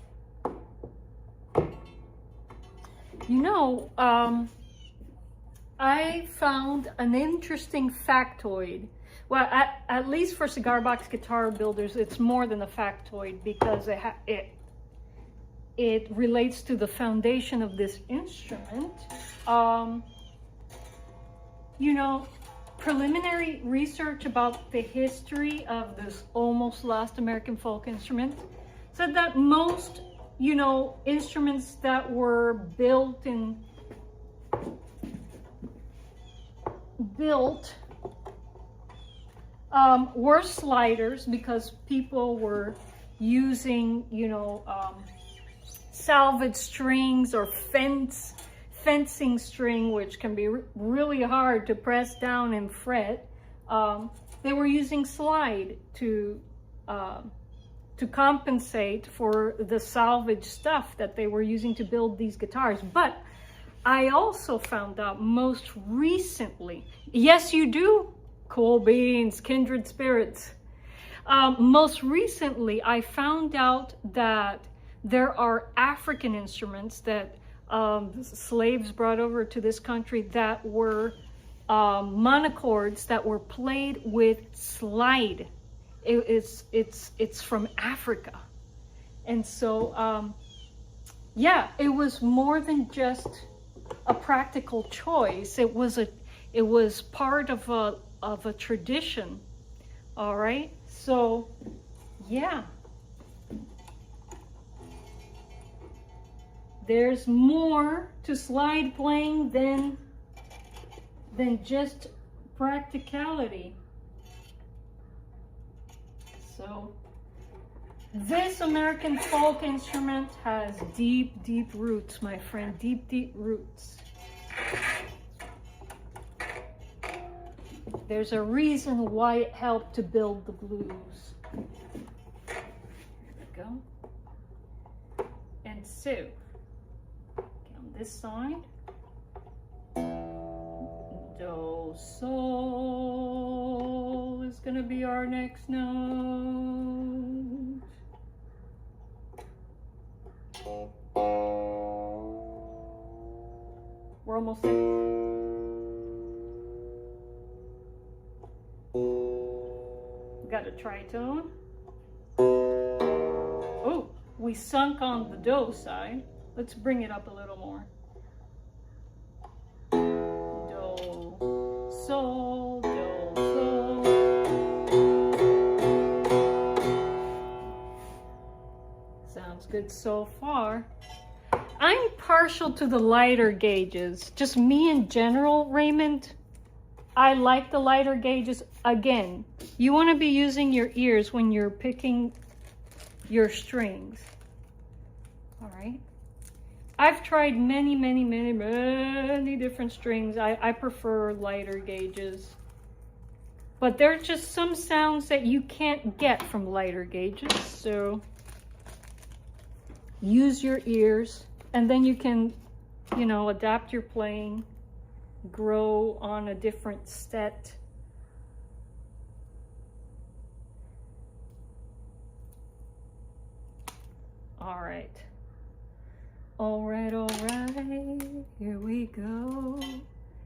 You know, I found an interesting factoid. Well, at least for cigar box guitar builders, it's more than a factoid because it relates to the foundation of this instrument. You know, preliminary research about the history of this almost lost American folk instrument said that most, you know, instruments that were built were sliders because people were using, you know, salvage strings or fencing string, which can be really hard to press down and fret. They were using slide to compensate for the salvage stuff that they were using to build these guitars. But I also found out most recently, yes, you do, cool beans, kindred spirits. Most recently, I found out that there are African instruments that slaves brought over to this country that were monochords that were played with slide. It's from Africa, and so yeah, it was more than just a practical choice. It was part of a tradition. All right, so yeah. There's more to slide playing than just practicality. So this American folk instrument has deep, deep roots, my friend, deep, deep roots. There's a reason why it helped to build the blues. There we go. And so, this side. Do, sol is gonna be our next note. We're almost there. Got a tritone. Oh, we sunk on the do side. Let's bring it up a little more. Do, sol, do, sol. Sounds good so far. I'm partial to the lighter gauges. Just me in general, Raymond. I like the lighter gauges. Again, you want to be using your ears when you're picking your strings. All right. I've tried many different strings. I prefer lighter gauges. But there are just some sounds that you can't get from lighter gauges. So use your ears, and then you can, you know, adapt your playing, grow on a different set. All right. All right, here we go.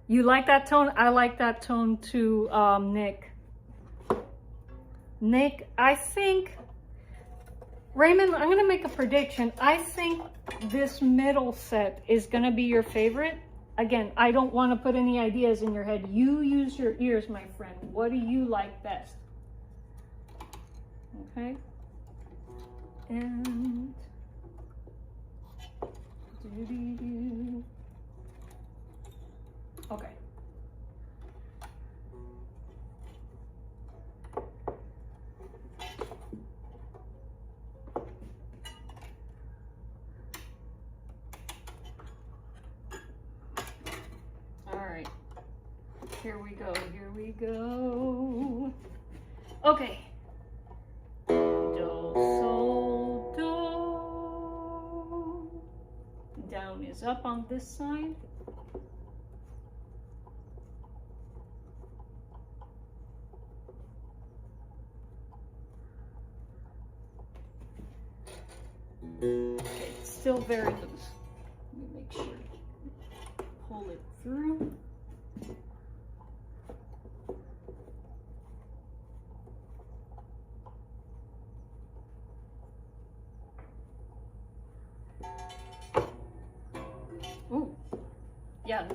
You like that tone? I like that tone too, Nick. Nick, I think, Raymond, I'm gonna make a prediction. I think this middle set is gonna be your favorite. Again, I don't wanna put any ideas in your head. You use your ears, my friend. What do you like best? Okay. And okay. All right. Here we go. Here we go. Okay. Do, sol, do. Down is up on this side. Okay, it's still very loose. Let me make sure. Pull it through. Ooh, yeah.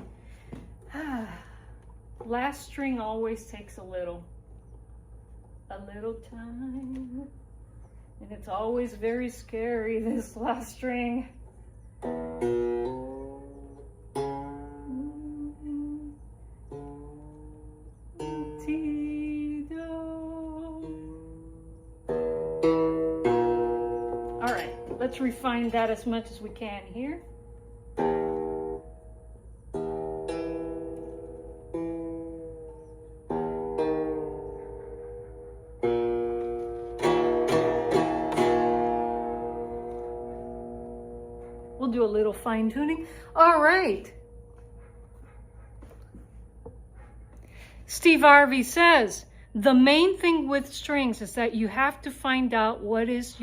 Last string always takes a little time. And it's always very scary, this last string. All right, let's refine that as much as we can here. We'll do a little fine tuning. All right. Steve Arvey says, the main thing with strings is that you have to find out what is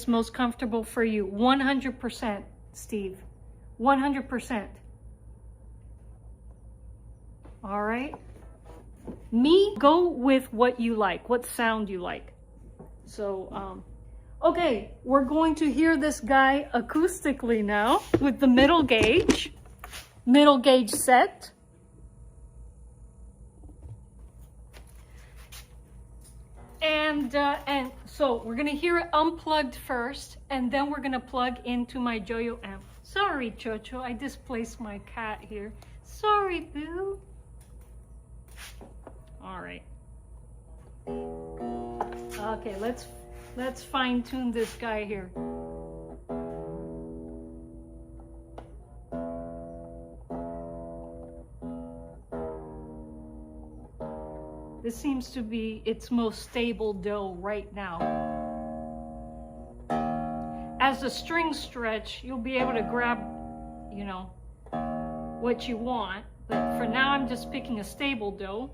most comfortable for you. 100%, Steve. 100%. All right. Me, go with what you like, what sound you like. So, okay, we're going to hear this guy acoustically now with the middle gauge set. And so we're gonna hear it unplugged first, and then we're gonna plug into my Joyo amp. Sorry, Chocho, I displaced my cat here. Sorry, boo. All right. Okay, let's fine tune this guy here. This seems to be its most stable do right now. As the strings stretch, you'll be able to grab you know, what you want. But for now, I'm just picking a stable dough.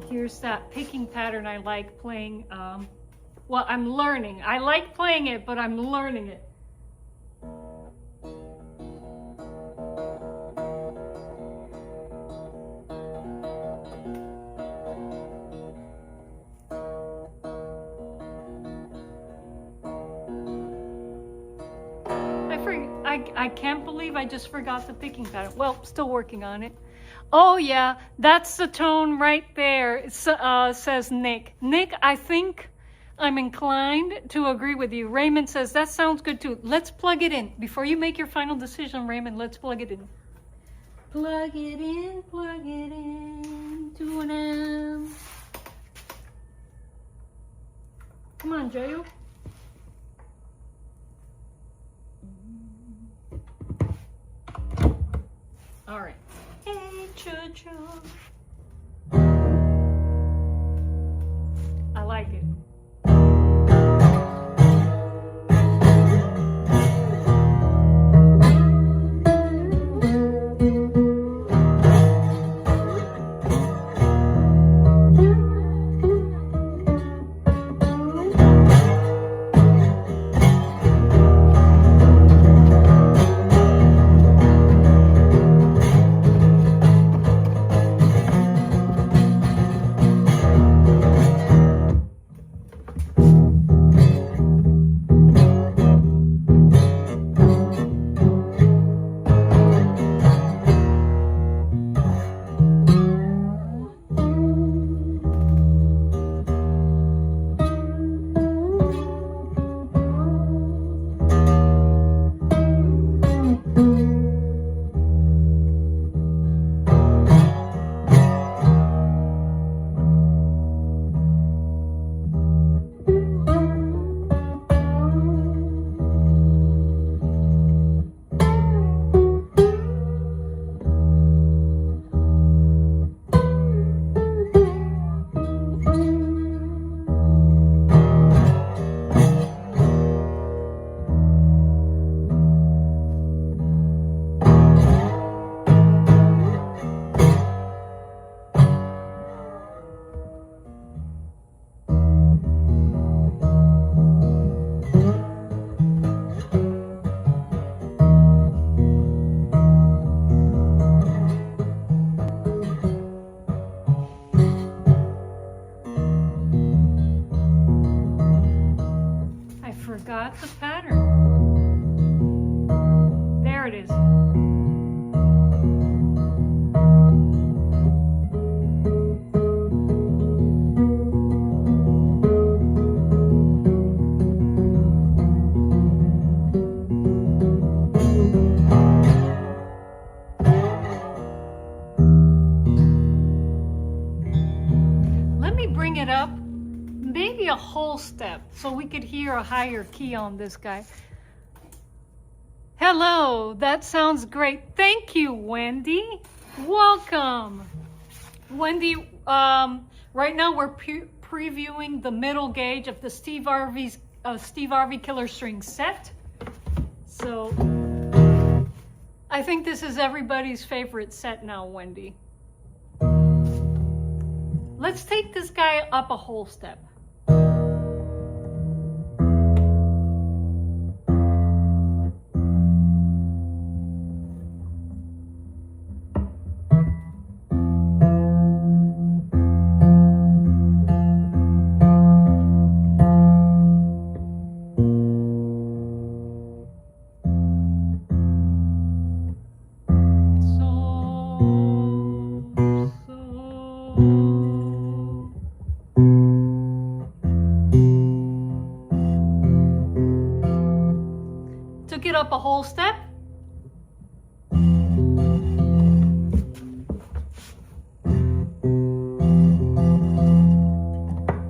Here's that picking pattern I like playing. Well, I'm learning. I like playing it, but I'm learning it. I can't believe I just forgot the picking pattern. Well, still working on it. Oh yeah, that's the tone right there, says Nick. Nick, I think I'm inclined to agree with you. Raymond says, that sounds good too. Let's plug it in. Before you make your final decision, Raymond, let's plug it in. Plug it in to an amp. Come on, Jayo. All right. Hey, Choo-choo. I like it. Forgot the pattern. There it is. Let me bring it up. Maybe a whole step so we could hear a higher key on this guy. Hello, that sounds great. Thank you, Wendy. Welcome. Wendy, right now we're previewing the middle gauge of the Steve Arvey Killer String set. So I think this is everybody's favorite set now, Wendy. Let's take this guy up a whole step. it up a whole step.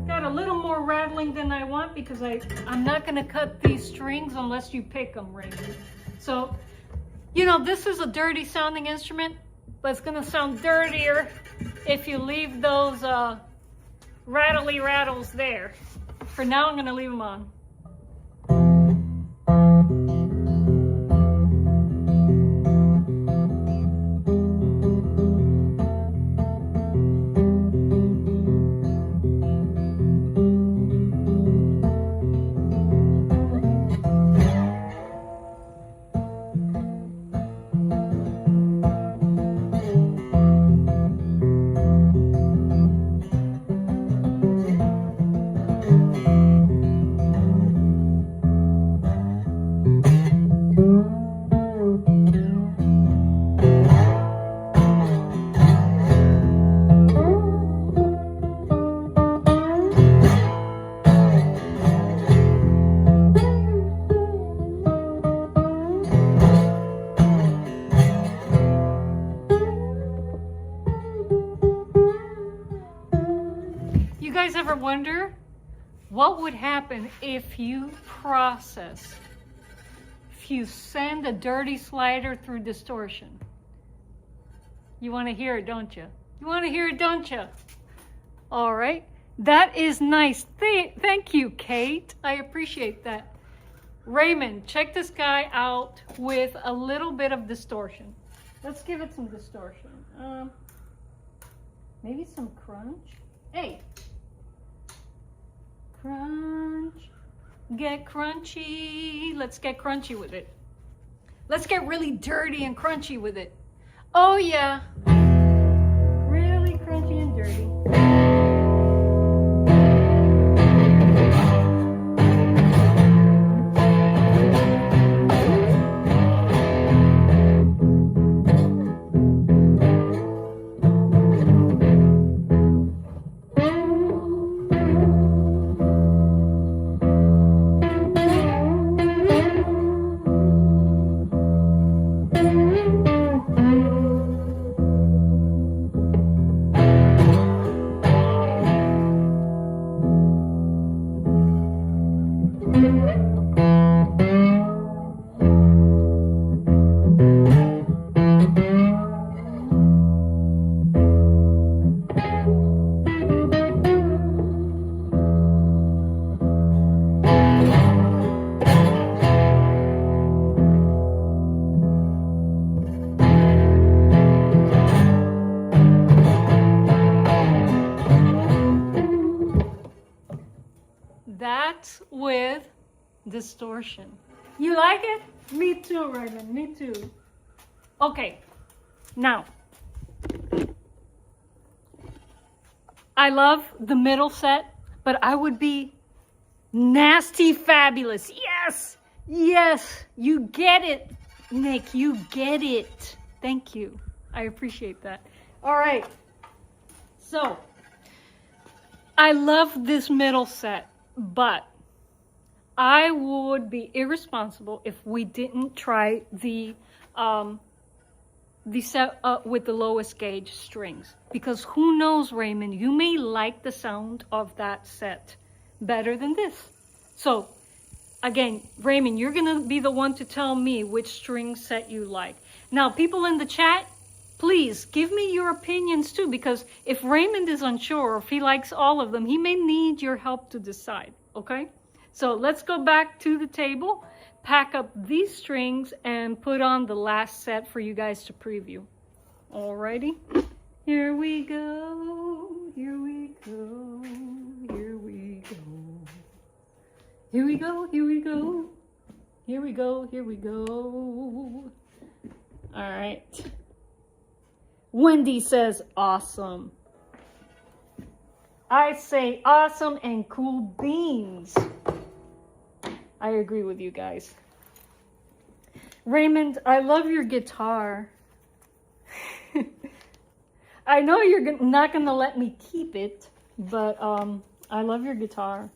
Got a little more rattling than I want because I'm not going to cut these strings unless you pick them, Raymond. So, you know, this is a dirty sounding instrument, but it's going to sound dirtier if you leave those rattly rattles there. For now, I'm going to leave them on. You guys ever wonder what would happen if you send a dirty slider through distortion? You want to hear it, don't you? You want to hear it, don't you? All right. That is nice. Thank you, Kate. I appreciate that. Raymond, check this guy out with a little bit of distortion. Let's give it some distortion. Maybe some crunch. Hey. Crunch. Get crunchy. Let's get crunchy with it. Let's get really dirty and crunchy with it. Oh yeah. Really crunchy and dirty. That's with distortion. You like it? Me too, Raymond. Me too. Okay, now I love the middle set, but I would be nasty fabulous. Yes, yes, you get it, Nick. You get it. Thank you. I appreciate that. All right. So I love this middle set, but I would be irresponsible if we didn't try the set with the lowest gauge strings, because who knows, Raymond, you may like the sound of that set better than this. So again, Raymond, you're gonna be the one to tell me which string set you like. Now, people in the chat, please give me your opinions too, because if Raymond is unsure, or if he likes all of them, he may need your help to decide, okay? So let's go back to the table, pack up these strings, and put on the last set for you guys to preview. Alrighty, here we go, here we go, here we go. Here we go, here we go, here we go, here we go. All right. Wendy says awesome. I say awesome and cool beans. I agree with you guys. Raymond, I love your guitar. I know you're not going to let me keep it, but I love your guitar.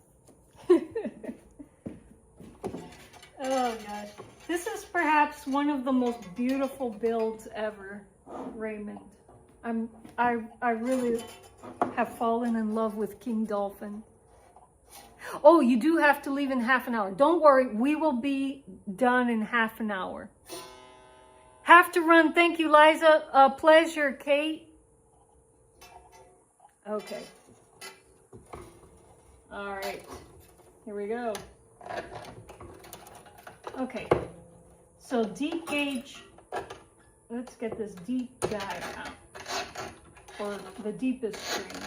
Oh gosh. This is perhaps one of the most beautiful builds ever, Raymond. I really have fallen in love with King Dolphin. Oh, you do have to leave in half an hour. Don't worry, we will be done in half an hour. Have to run. Thank you, Liza. A pleasure, Kate. Okay. All right. Here we go. Okay. So deep gauge. Let's get this deep guy out. Or the deepest string.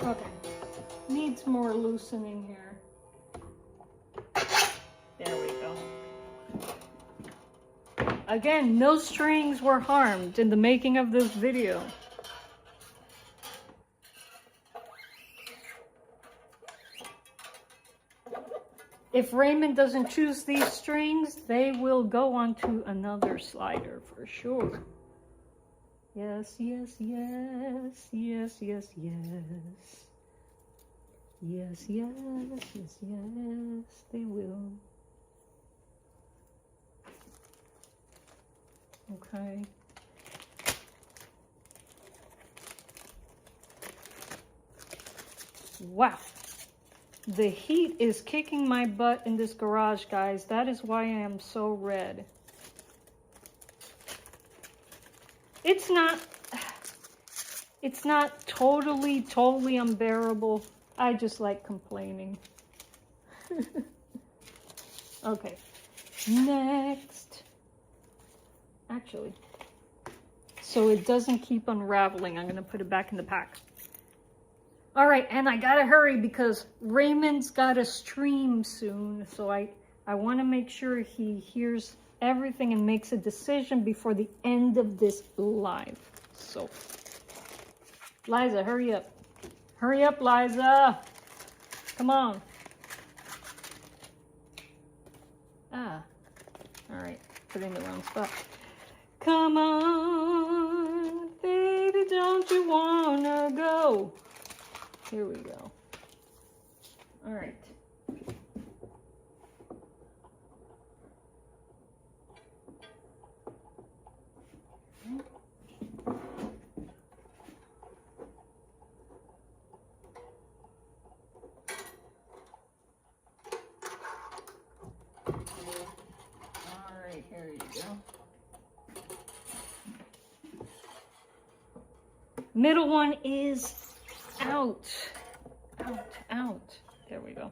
Okay. Needs more loosening here. There we go. Again, no strings were harmed in the making of this video. If Raymond doesn't choose these strings, they will go onto another slider for sure. Yes, yes, yes, yes, yes, yes. Yes, yes, yes, yes, they will. Okay. Wow. The heat is kicking my butt in this garage, guys. That is why I am so red. It's not totally unbearable. I just like complaining. Okay. Next. Actually, so it doesn't keep unraveling, I'm going to put it back in the pack. All right, and I gotta hurry because Raymond's got to stream soon, so I want to make sure he hears everything and makes a decision before the end of this live. So, Liza, hurry up. Hurry up, Liza. Come on. Ah, all right, put it in the wrong spot. Come on, baby, don't you wanna go? Here we go. All right. All right, here you go. Middle one is out. There we go.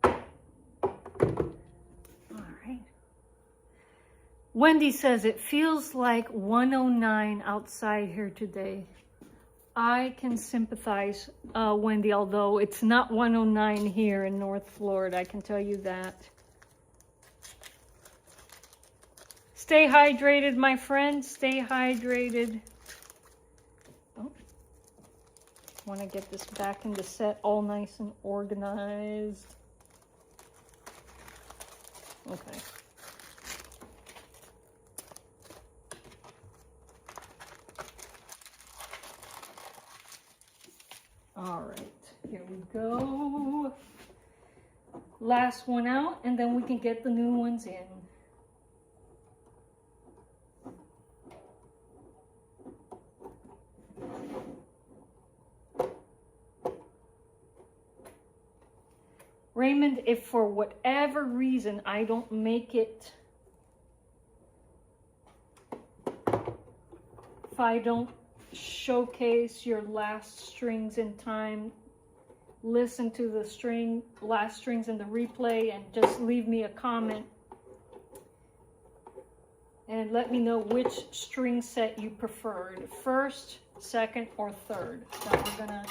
All right. Wendy says it feels like 109 outside here today. I can sympathize, Wendy, although it's not 109 here in North Florida. I can tell you that. Stay hydrated, my friend. Stay hydrated. Oh, want to get this back in the set all nice and organized. Okay. All right, here we go. Last one out, and then we can get the new ones in. Raymond, if for whatever reason I don't make it, if I don't showcase your last strings in time, listen to the last strings in the replay and just leave me a comment and let me know which string set you preferred, first, second, or third, that we're gonna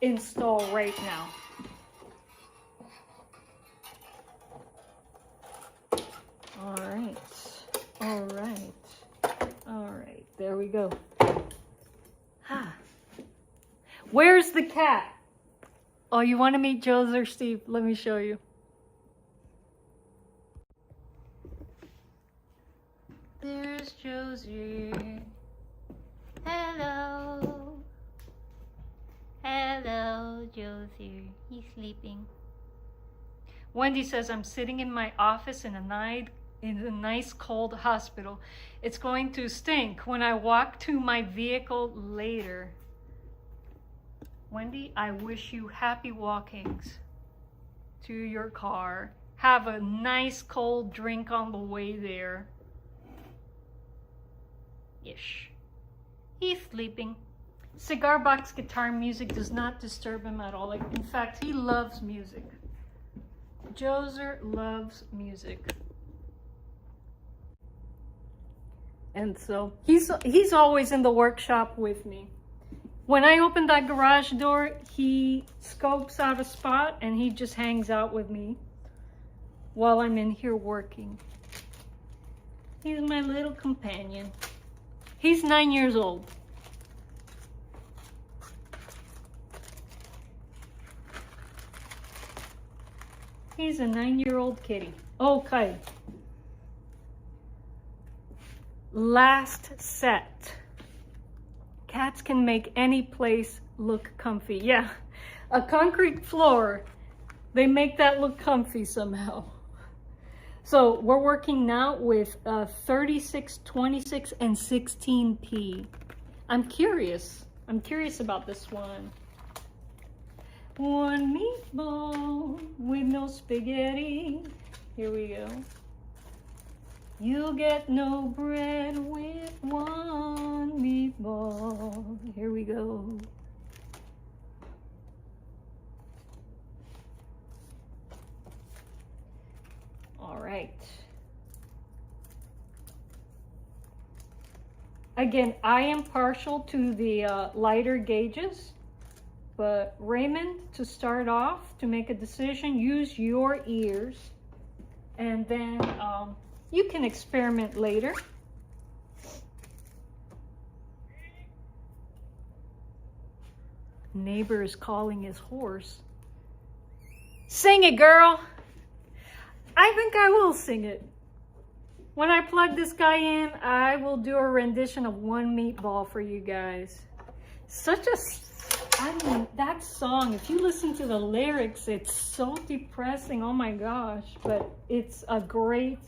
install right now. All right, there we go. Where's the cat? Oh, you want to meet Josie or Steve? Let me show you. There's Josie. Hello. sleeping. Wendy says, I'm sitting in my office in a nice cold hospital. It's going to stink when I walk to my vehicle later. Wendy, I wish you happy walkings to your car. Have a nice cold drink on the way there. Ish. He's sleeping. Cigar box guitar music does not disturb him at all. Like, in fact, he loves music. Joser loves music. And so he's always in the workshop with me. When I open that garage door, he scopes out a spot and he just hangs out with me while I'm in here working. He's my little companion. He's 9 years old. He's a 9-year-old kitty. Okay. Last set. Cats can make any place look comfy. Yeah, a concrete floor, they make that look comfy somehow. So we're working now with 36, 26, and 16p. I'm curious about this one. One meatball with no spaghetti. Here we go. You get no bread with one meatball. Here we go. All right. Again, I am partial to the lighter gauges, but Raymond, to start off, to make a decision, use your ears, and then you can experiment later. Neighbor is calling his horse. Sing it, girl. I think I will sing it. When I plug this guy in, I will do a rendition of One Meatball for you guys. I mean, that song, if you listen to the lyrics, it's so depressing. Oh my gosh. But it's a great,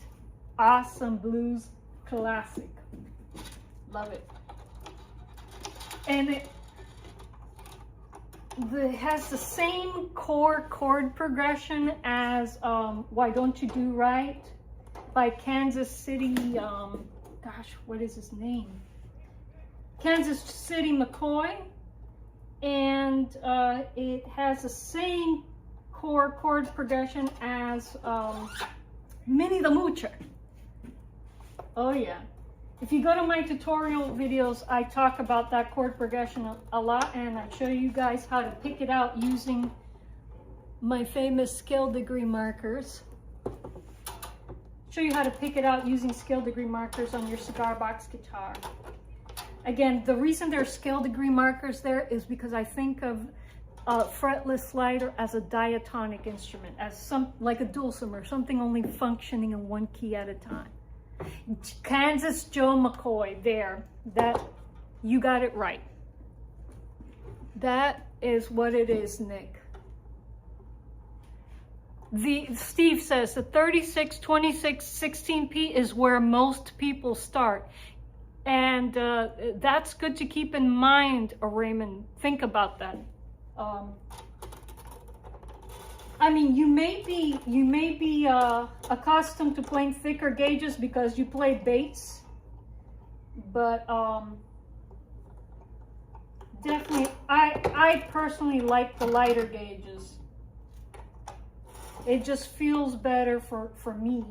awesome blues classic. Love it. And it has the same core chord progression as Why Don't You Do Right by Kansas City, gosh, what is his name? Kansas City McCoy. And it has the same core chord progression as Minnie the Moocher. Oh yeah. If you go to my tutorial videos, I talk about that chord progression a lot, and I show you guys how to pick it out using my famous scale degree markers. Show you how to pick it out using scale degree markers on your cigar box guitar. Again, the reason there's scale degree markers there is because I think of a fretless slider as a diatonic instrument, as like a dulcimer, something only functioning in one key at a time. Kansas Joe McCoy, there, that, you got it right. That is what it is, Nick. Steve says the 36, 26, 16p is where most people start. And that's good to keep in mind, Raymond. Think about that. I mean, you may be accustomed to playing thicker gauges because you play bass, but definitely, I personally like the lighter gauges. It just feels better for me.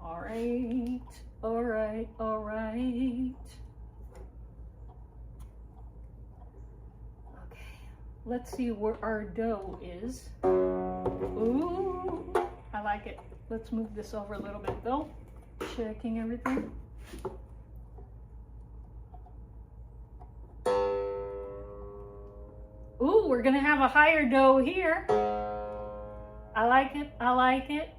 All right, all right, all right. Let's see where our dough is. Ooh, I like it. Let's move this over a little bit though. Checking everything. Ooh, we're gonna have a higher dough here. I like it, I like it.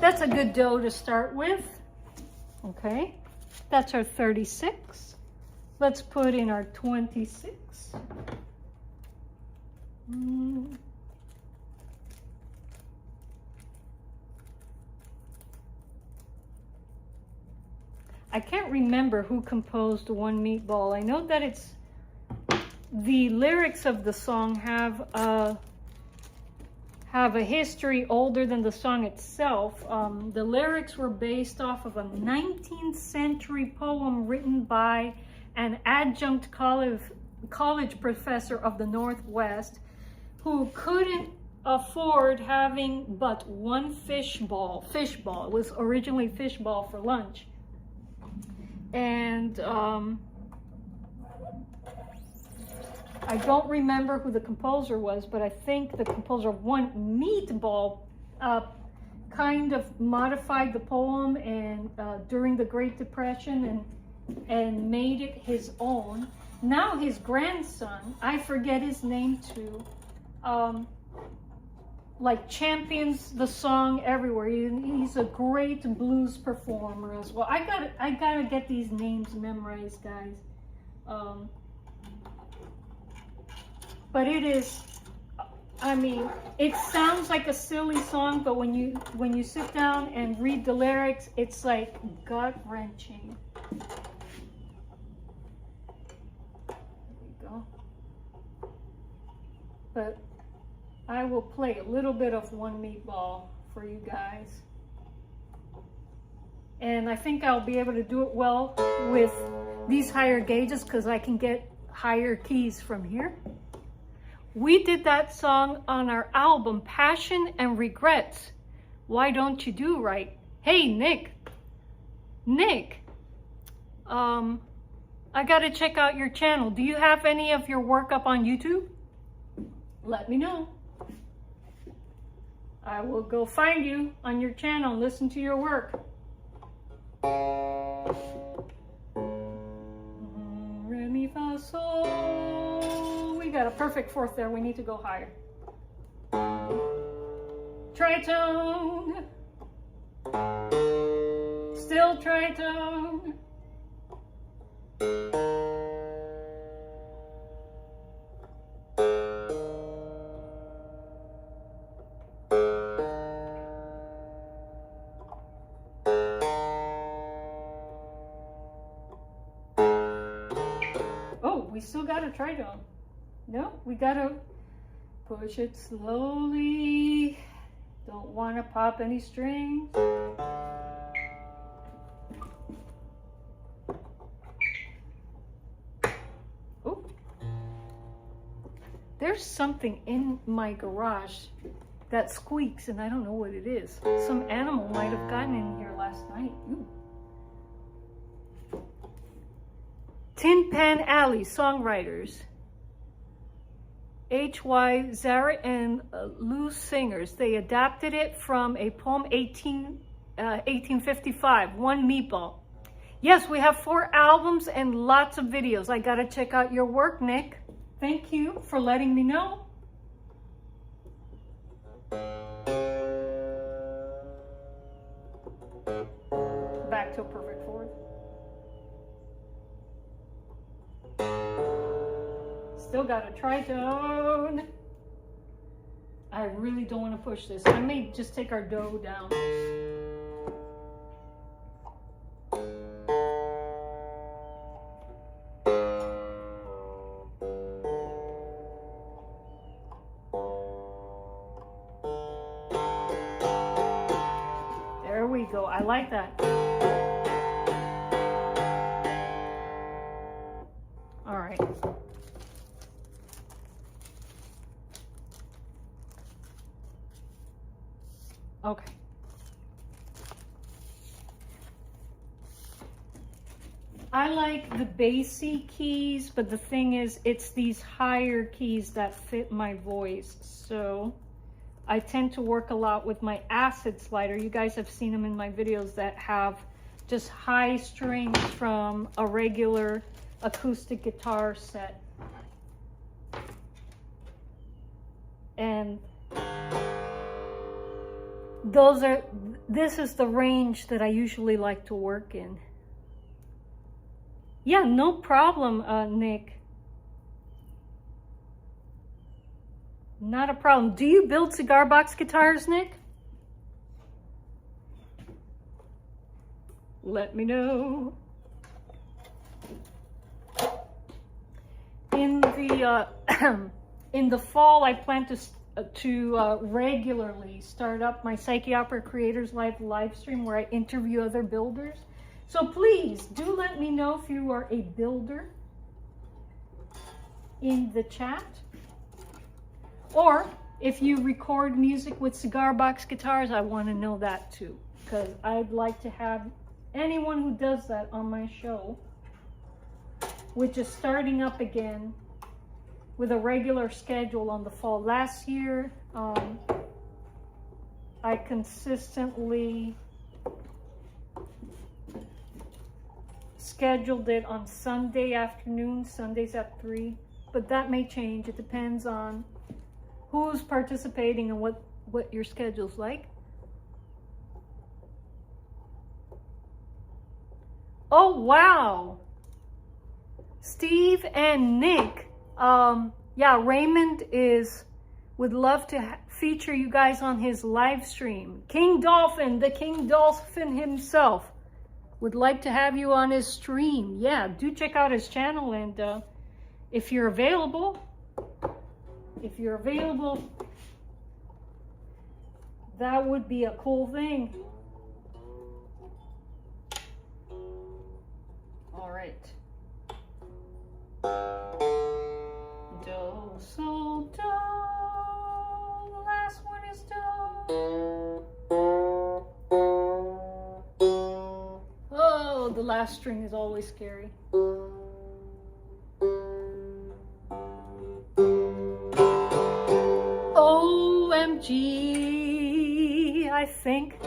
That's a good dough to start with. Okay, that's our 36. Let's put in our 26. I can't remember who composed One Meatball. I know that it's the lyrics of the song have a history older than the song itself. The lyrics were based off of a 19th century poem written by an adjunct college professor of the Northwest who couldn't afford having but one fishball. It was originally fishball for lunch. And I don't remember who the composer was, but I think the composer of One Meatball kind of modified the poem and during the Great Depression and made it his own. Now his grandson, I forget his name too, like champions the song everywhere. He's a great blues performer as well. I gotta get these names memorized, guys. But it is, I mean, it sounds like a silly song, but when you sit down and read the lyrics, it's like gut-wrenching. There we go. But I will play a little bit of One Meatball for you guys. And I think I'll be able to do it well with these higher gauges because I can get higher keys from here. We did that song on our album, Passion and Regrets. Why Don't You Do Right? Hey, Nick, I gotta check out your channel. Do you have any of your work up on YouTube? Let me know. I will go find you on your channel and listen to your work. Re, mi, fa, sol. We got a perfect fourth there. We need to go higher. Tritone. Still tritone. Oh, we still got a tritone. No, we gotta push it slowly. Don't want to pop any strings. Oh, there's something in my garage that squeaks and I don't know what it is. Some animal might have gotten in here last night. Ooh. Tin Pan Alley songwriters. H.Y. Zarrett and Lou Singers. They adapted it from a poem 1855, One Meatball. Yes, we have 4 albums and lots of videos. I gotta check out your work, Nick. Thank you for letting me know. Back to a perfect fourth. Still got a tritone. I really don't want to push this. I may just take our dough down. There we go. I like that. All right. Okay. I like the bassy keys, but the thing is, it's these higher keys that fit my voice. So I tend to work a lot with my acid slider. You guys have seen them in my videos that have just high strings from a regular acoustic guitar set. And those are this is the range that I usually like to work in. Yeah, no problem, Nick. Not a problem. Do you build cigar box guitars, Nick? Let me know. In the in the fall, I plan to regularly start up my Psyche Opera Creators live stream where I interview other builders. So please do let me know if you are a builder in the chat, or if you record music with cigar box guitars. I want to know that too, because I'd like to have anyone who does that on my show, which is starting up again with a regular schedule on the fall. Last year, I consistently scheduled it on Sunday afternoon, Sundays at 3, but that may change. It depends on who's participating and what your schedule's like. Oh, wow. Steve and Nick. Yeah, Raymond would love to feature you guys on his live stream. King Dolphin, the King Dolphin himself, would like to have you on his stream. Yeah, do check out his channel, and if you're available, that would be a cool thing. All right. Do, so, do. The last one is do. Oh, the last string is always scary. OMG, I think.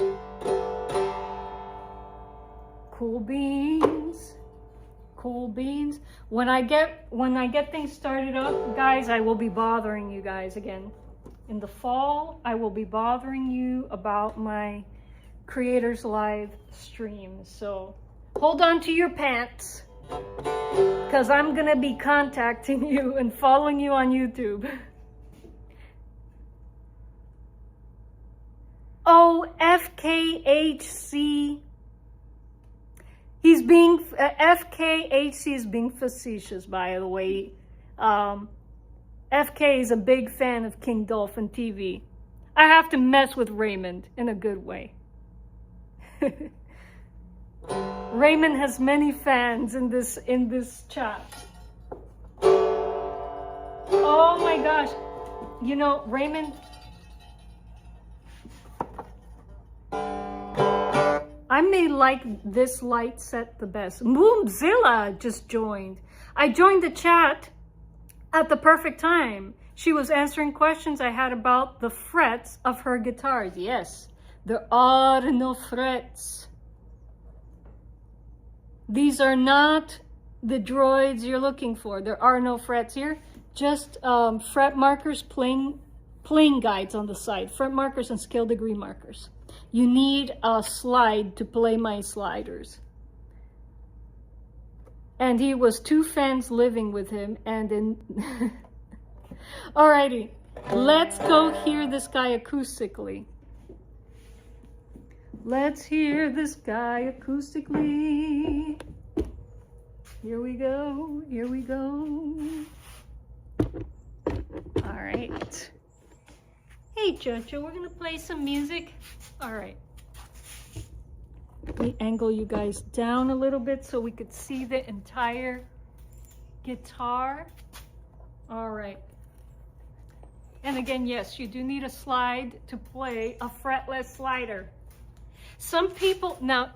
Cool beans. Cool beans. When I get things started up, guys, I will be bothering you guys again. In the fall, I will be bothering you about my Creators Live stream. So hold on to your pants, because I'm gonna be contacting you and following you on YouTube. Oh, FKHC. He's being, FKHC is being facetious, by the way. FK is a big fan of King Dolphin TV. I have to mess with Raymond in a good way. Raymond has many fans in this chat. Oh my gosh. You know, Raymond, I may like this light set the best. Moomzilla just joined. I joined the chat at the perfect time. She was answering questions I had about the frets of her guitars. Yes, there are no frets. These are not the droids you're looking for. There are no frets here. Just fret markers, playing guides on the side. Fret markers and scale degree markers. You need a slide to play my sliders. And he was 2 fans living with him, and in... Alrighty, let's go hear this guy acoustically. Let's hear this guy acoustically. Here we go, here we go. Alright. Hey Jojo, we're gonna play some music. Alright. Let me angle you guys down a little bit so we could see the entire guitar. Alright. And again, yes, you do need a slide to play a fretless slider. Some people, now,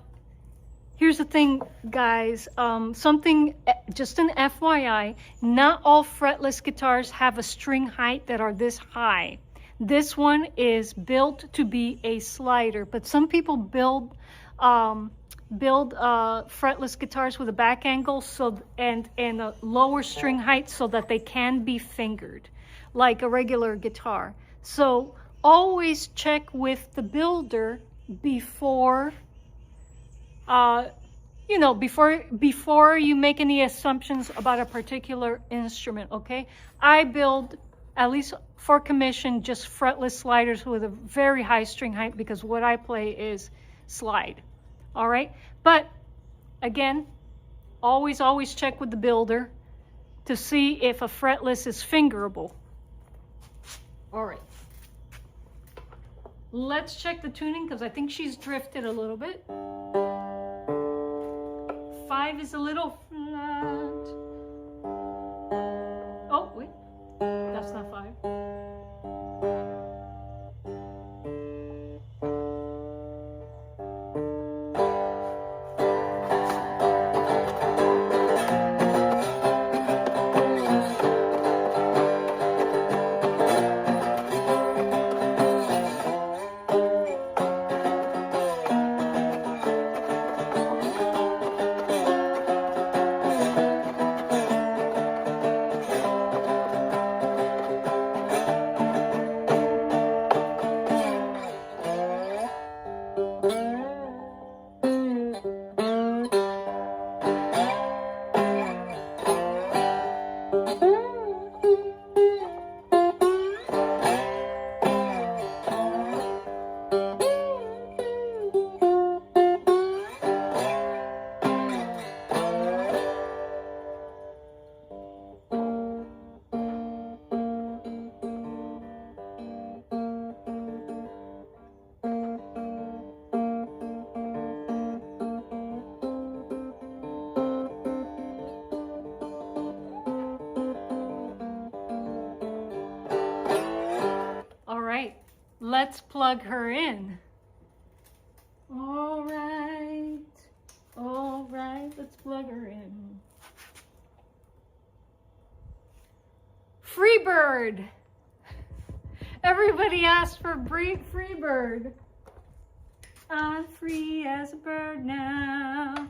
here's the thing, guys, just an FYI, not all fretless guitars have a string height that are this high. This one is built to be a slider, but some people build fretless guitars with a back angle and a lower string height so that they can be fingered like a regular guitar. So always check with the builder before, you know, before you make any assumptions about a particular instrument, okay? I build, at least for commission, just fretless sliders with a very high string height because what I play is slide, all right? But again, always check with the builder to see if a fretless is fingerable. All right. Let's check the tuning because I think she's drifted a little bit. 5 is a little flat. Oh, wait. That's not 5. Let's plug her in. All right, let's plug her in. Freebird. Everybody asked for Freebird. I'm free as a bird now.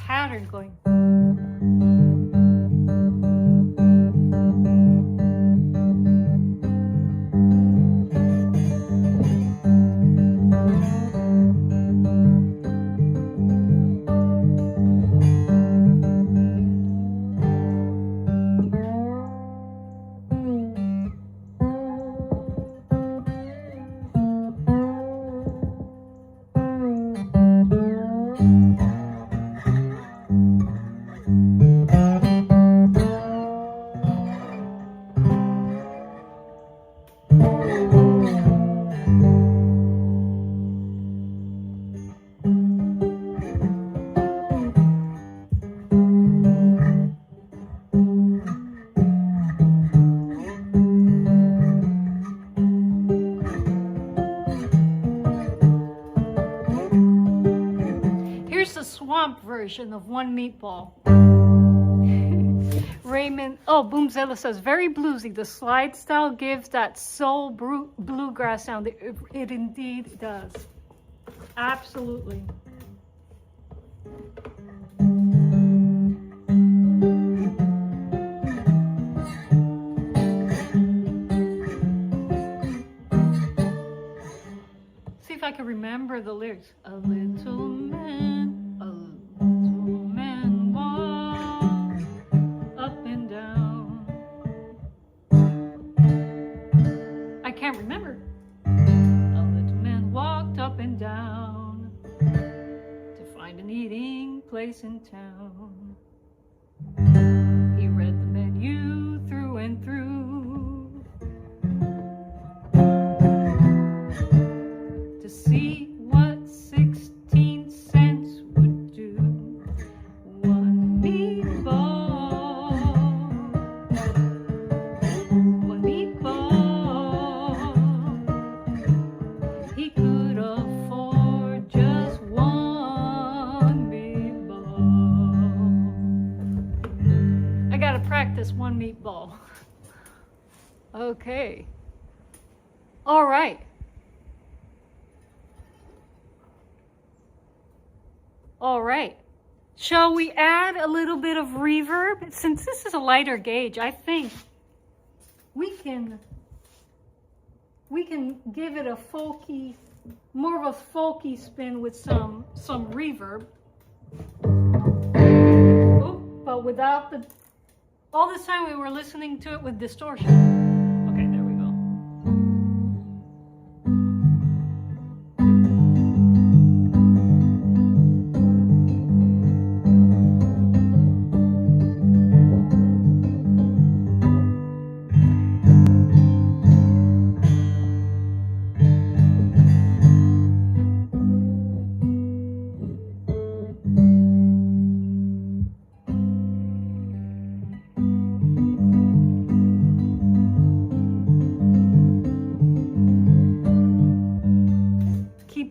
Pattern going. Version of One Meatball. Raymond, oh, Boomzilla says, very bluesy. The slide style gives that soul bluegrass sound. It indeed does. Absolutely. See if I can remember the lyrics. A little man. Can't remember. A little man walked up and down to find an eating place in town. see what 16 cents would do. One meatball, one meatball. He could afford just one meatball. I gotta practice one meatball. Okay. All right. All right. Shall we add a little bit of reverb? Since this is a lighter gauge, I think we can give it a folky, more of a folky spin with some reverb. Oh, but without the, all this time we were listening to it with distortion. Okay, there we go.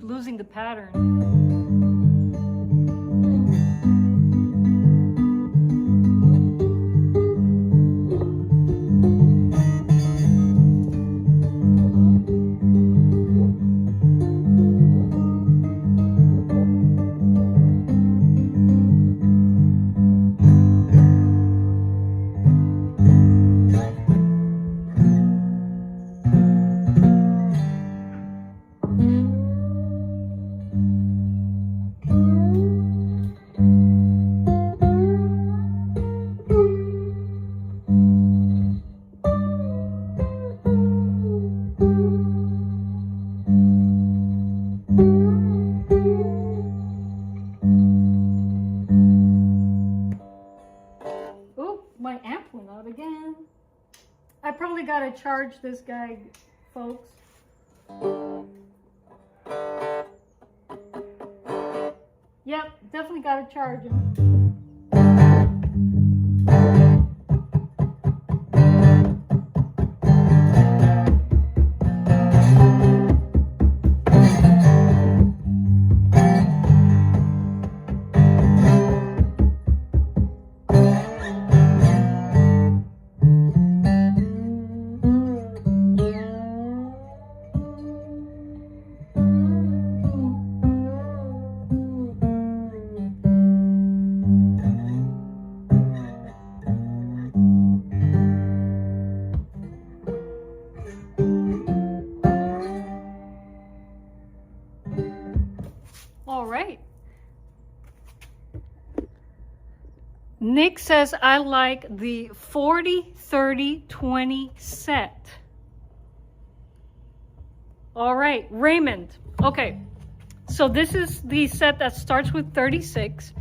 Losing the pattern. I probably gotta charge this guy, folks. Yep, definitely gotta charge him. All right. Nick says, I like the 40, 30, 20 set. All right, Raymond. Okay, so this is the set that starts with 36.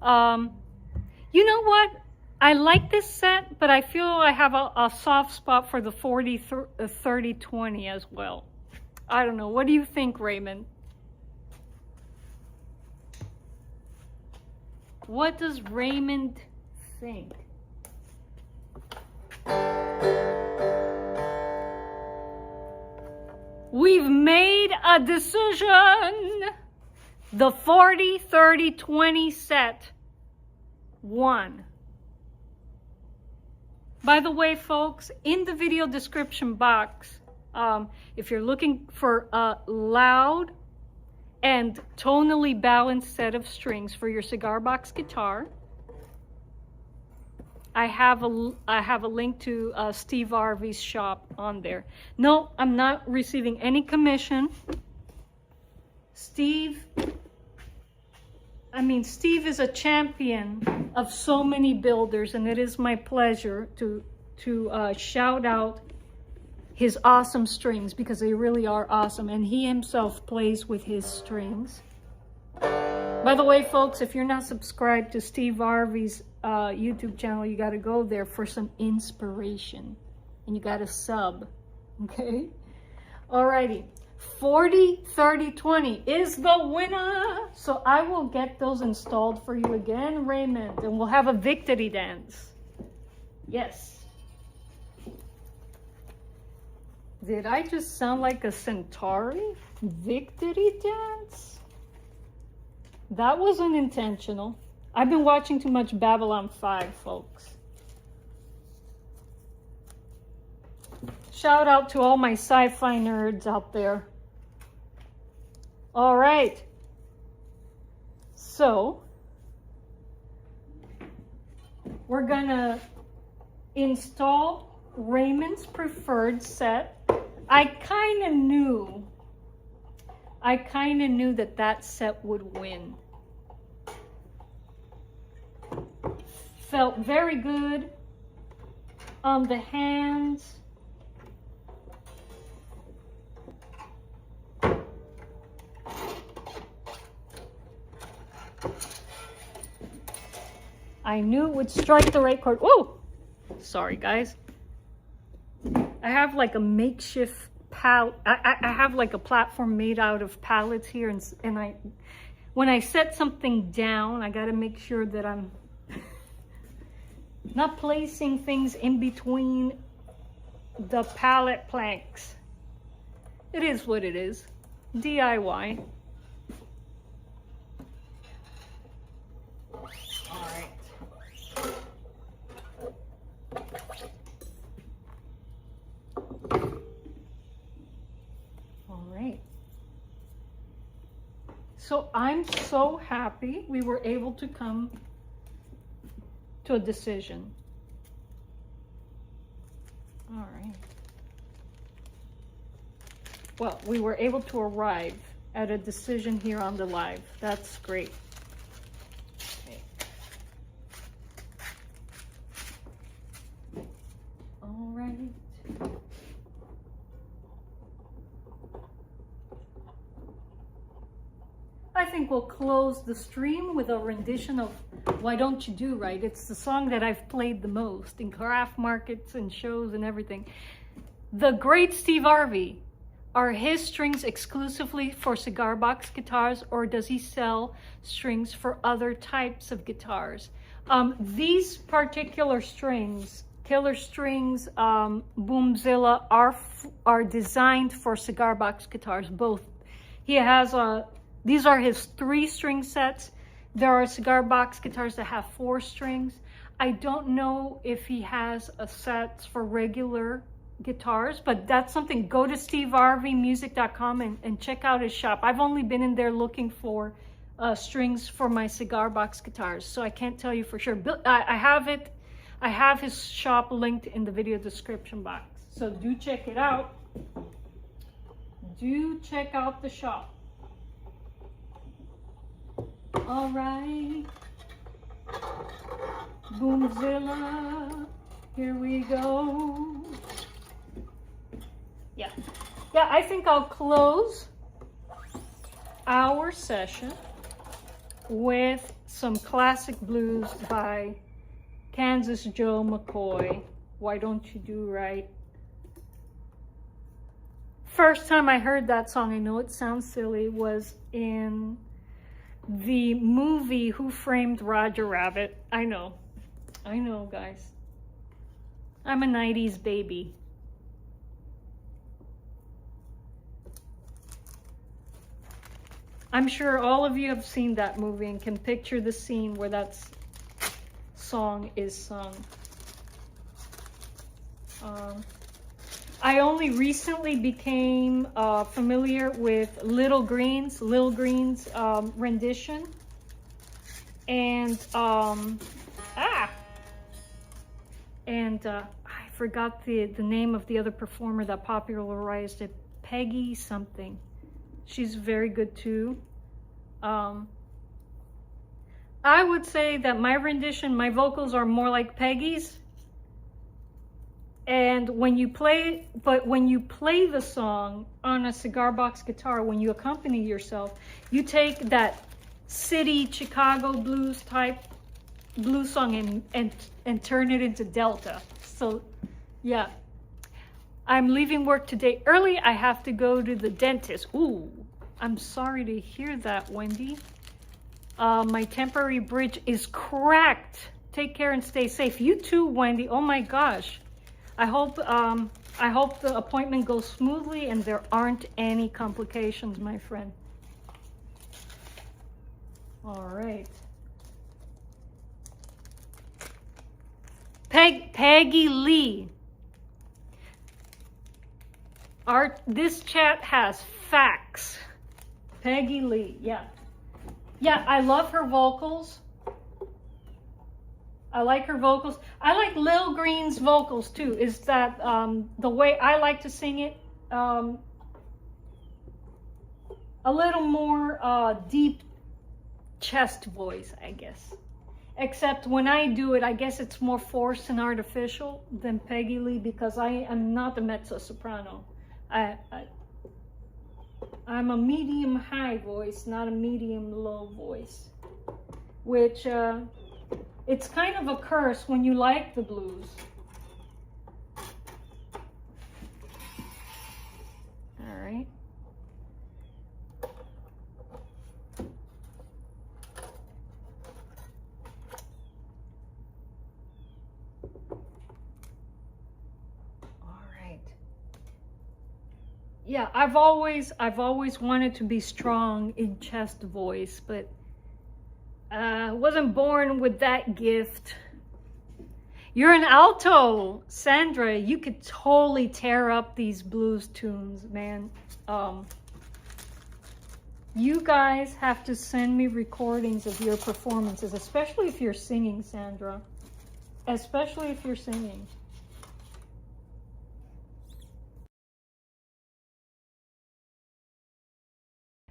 You know what? I like this set, but I feel I have a soft spot for the 40, 30, 20 as well. I don't know. What do you think, Raymond? What does Raymond think? We've made a decision. The 40, 30, 20 set won. By the way, folks, in the video description box, if you're looking for a loud and tonally balanced set of strings for your cigar box guitar, I have a link to Steve Arvey's shop on there. No, I'm not receiving any commission. Steve is a champion of so many builders, and it is my pleasure to shout out his awesome strings, because they really are awesome, and he himself plays with his strings. By the way, folks, if you're not subscribed to Steve Arvey's YouTube channel, you got to go there for some inspiration, and you got to sub, okay? Alrighty, 40, 30, 20 is the winner. So I will get those installed for you again, Raymond, and we'll have a victory dance. Yes. Did I just sound like a Centauri? Victory dance? That wasn't intentional. I've been watching too much Babylon 5, folks. Shout out to all my sci-fi nerds out there. All right. So, we're gonna install Raymond's preferred set. I kind of knew that that set would win. Felt very good on the hands. I knew it would strike the right chord. Whoa! Sorry, guys. I have like a makeshift palette. I have like a platform made out of pallets here, and when I set something down, I got to make sure that I'm not placing things in between the pallet planks. It is what it is. DIY. So I'm so happy we were able to come to a decision. All right. Well, we were able to arrive at a decision here on the live. That's great. Okay. All right. I think we'll close the stream with a rendition of Why Don't You Do Right. It's the song that I've played the most in craft markets and shows and everything. The great Steve Arvey. Are his strings exclusively for cigar box guitars, or does he sell strings for other types of guitars? These particular strings, Killer Strings, Boomzilla, are designed for cigar box guitars, both. He has these are his 3-string sets. There are cigar box guitars that have 4 strings. I don't know if he has a set for regular guitars, but that's something. Go to stevearveymusic.com and check out his shop. I've only been in there looking for strings for my cigar box guitars, so I can't tell you for sure. I have his shop linked in the video description box, so do check it out. Do check out the shop. All right, Boomzilla, here we go. Yeah, I think I'll close our session with some classic blues by Kansas Joe McCoy. Why Don't You Do Right? First time I heard that song, I know it sounds silly, was in the movie Who Framed Roger Rabbit. I know, guys. I'm a 90s baby. I'm sure all of you have seen that movie and can picture the scene where that song is sung. I only recently became familiar with Lil Green's rendition, and I forgot the name of the other performer that popularized it. Peggy something. She's very good too. I would say that my rendition, my vocals are more like Peggy's. And when you play the song on a cigar box guitar, when you accompany yourself, you take that city Chicago blues type blues song and turn it into Delta. So yeah. I'm leaving work today early. I have to go to the dentist. Ooh, I'm sorry to hear that, Wendy. My temporary bridge is cracked. Take care and stay safe. You too, Wendy. Oh my gosh. I hope the appointment goes smoothly and there aren't any complications, my friend. All right. Peggy Lee. This chat has facts. Peggy Lee, yeah. Yeah, I love her vocals. I like her vocals. I like Lil Green's vocals too. Is that the way I like to sing it? A little more deep chest voice, I guess. Except when I do it, I guess it's more forced and artificial than Peggy Lee because I am not a mezzo-soprano. I'm a medium high voice, not a medium low voice, which it's kind of a curse when you like the blues. All right. Yeah, I've always wanted to be strong in chest voice, but wasn't born with that gift. You're an alto, Sandra. You could totally tear up these blues tunes, man. You guys have to send me recordings of your performances, especially if you're singing, Sandra. Especially if you're singing.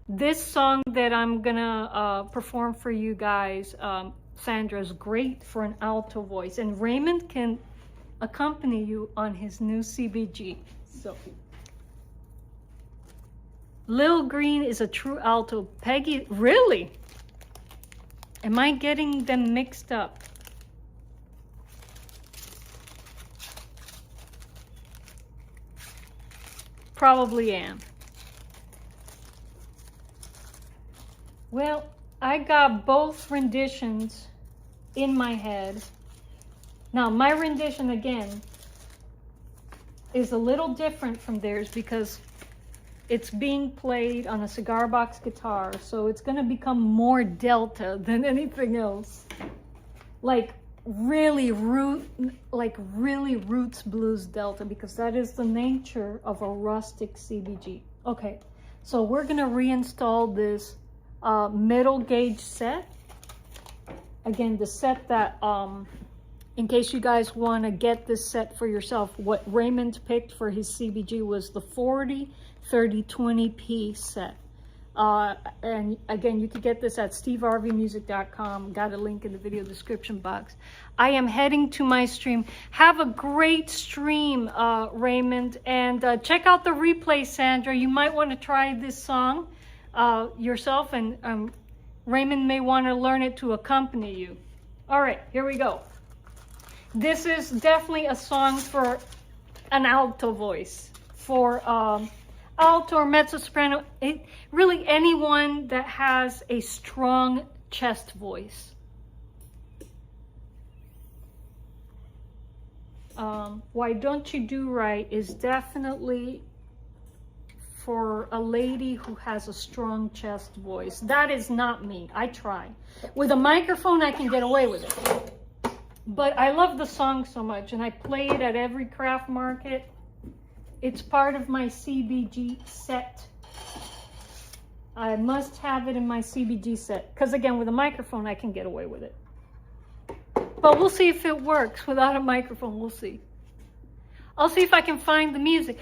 This song that I'm gonna perform for you guys, Sandra, is great for an alto voice, and Raymond can accompany you on his new CBG. So, Lil Green is a true alto. Peggy, really? Am I getting them mixed up? Probably am. Well, I got both renditions in my head. Now, my rendition, again, is a little different from theirs because it's being played on a cigar box guitar, so it's going to become more delta than anything else. Like really roots blues delta, because that is the nature of a rustic CBG. Okay, so we're going to reinstall this middle gauge set. Again, the set that, in case you guys want to get this set for yourself, what Raymond picked for his CBG was the 40-30-20p set. And again, you can get this at stevearveymusic.com. Got a link in the video description box. I am heading to my stream. Have a great stream, Raymond. And check out the replay, Sandra. You might want to try this song yourself, and Raymond may want to learn it to accompany you. All right, here we go. This is definitely a song for an alto voice, for alto or mezzo-soprano, really anyone that has a strong chest voice. Why Don't You Do Right is definitely for a lady who has a strong chest voice. That is not me. I try. With a microphone, I can get away with it. But I love the song so much, and I play it at every craft market. It's part of my CBG set. I must have it in my CBG set. Because again, with a microphone, I can get away with it. But we'll see if it works without a microphone. We'll see. I'll see if I can find the music.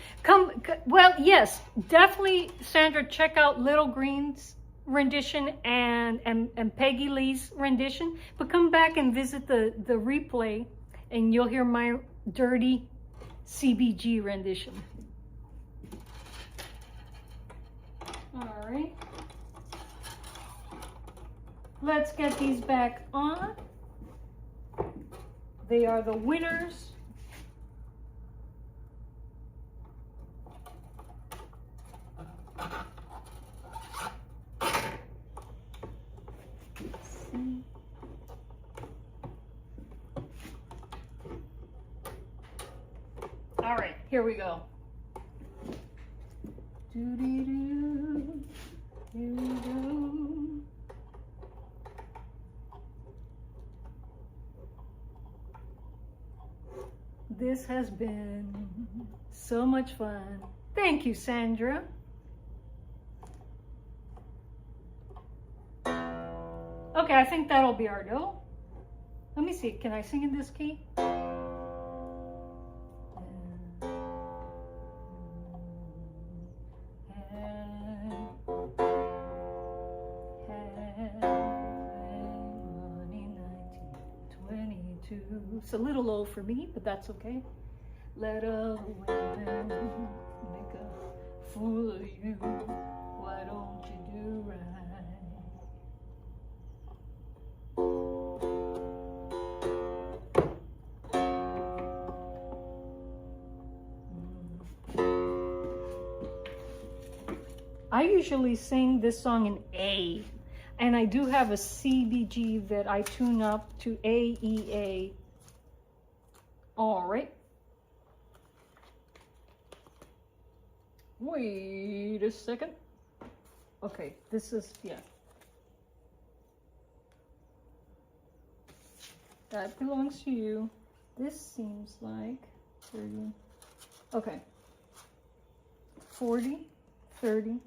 Well, yes, definitely, Sandra, check out Little Green's rendition and Peggy Lee's rendition. But come back and visit the replay, and you'll hear my dirty CBG rendition. All right. Let's get these back on. They are the winners here we go. Doo-dee-doo. Here we go. This has been so much fun. Thank you, Sandra. Okay, I think that'll be our do. Let me see, can I sing in this key? It's a little low for me, but that's okay. Let other women make a fool of you. Why don't you do right? I usually sing this song in A, and I do have a CBG that I tune up to A, E, A. All right. Wait a second. Okay, this is, yeah. That belongs to you. This seems like 30. Okay. 40, 30,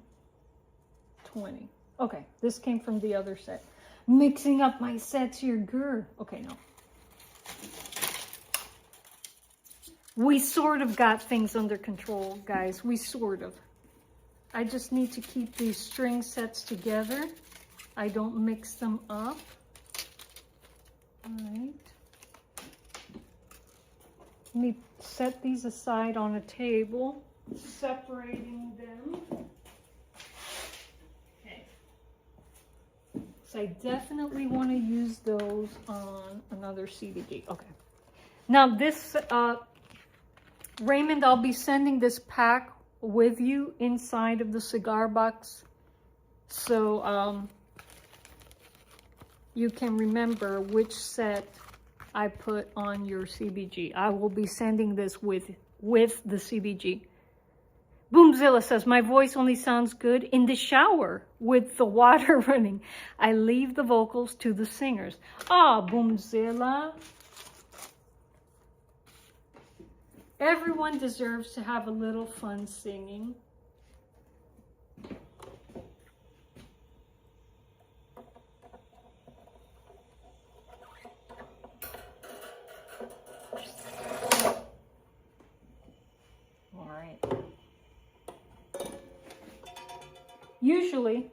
20. Okay, this came from the other set. Mixing up my sets here, girl. Okay, no. We sort of got things under control, guys. We sort of. I just need to keep these string sets together. I don't mix them up. All right. Let me set these aside on a table, separating them. Okay. So I definitely want to use those on another CBG. Okay. Now this, Raymond, I'll be sending this pack with you inside of the cigar box, so you can remember which set I put on your CBG. I will be sending this with the CBG. Boomzilla says, my voice only sounds good in the shower with the water running. I leave the vocals to the singers. Ah, Boomzilla. Everyone deserves to have a little fun singing. All right. Usually,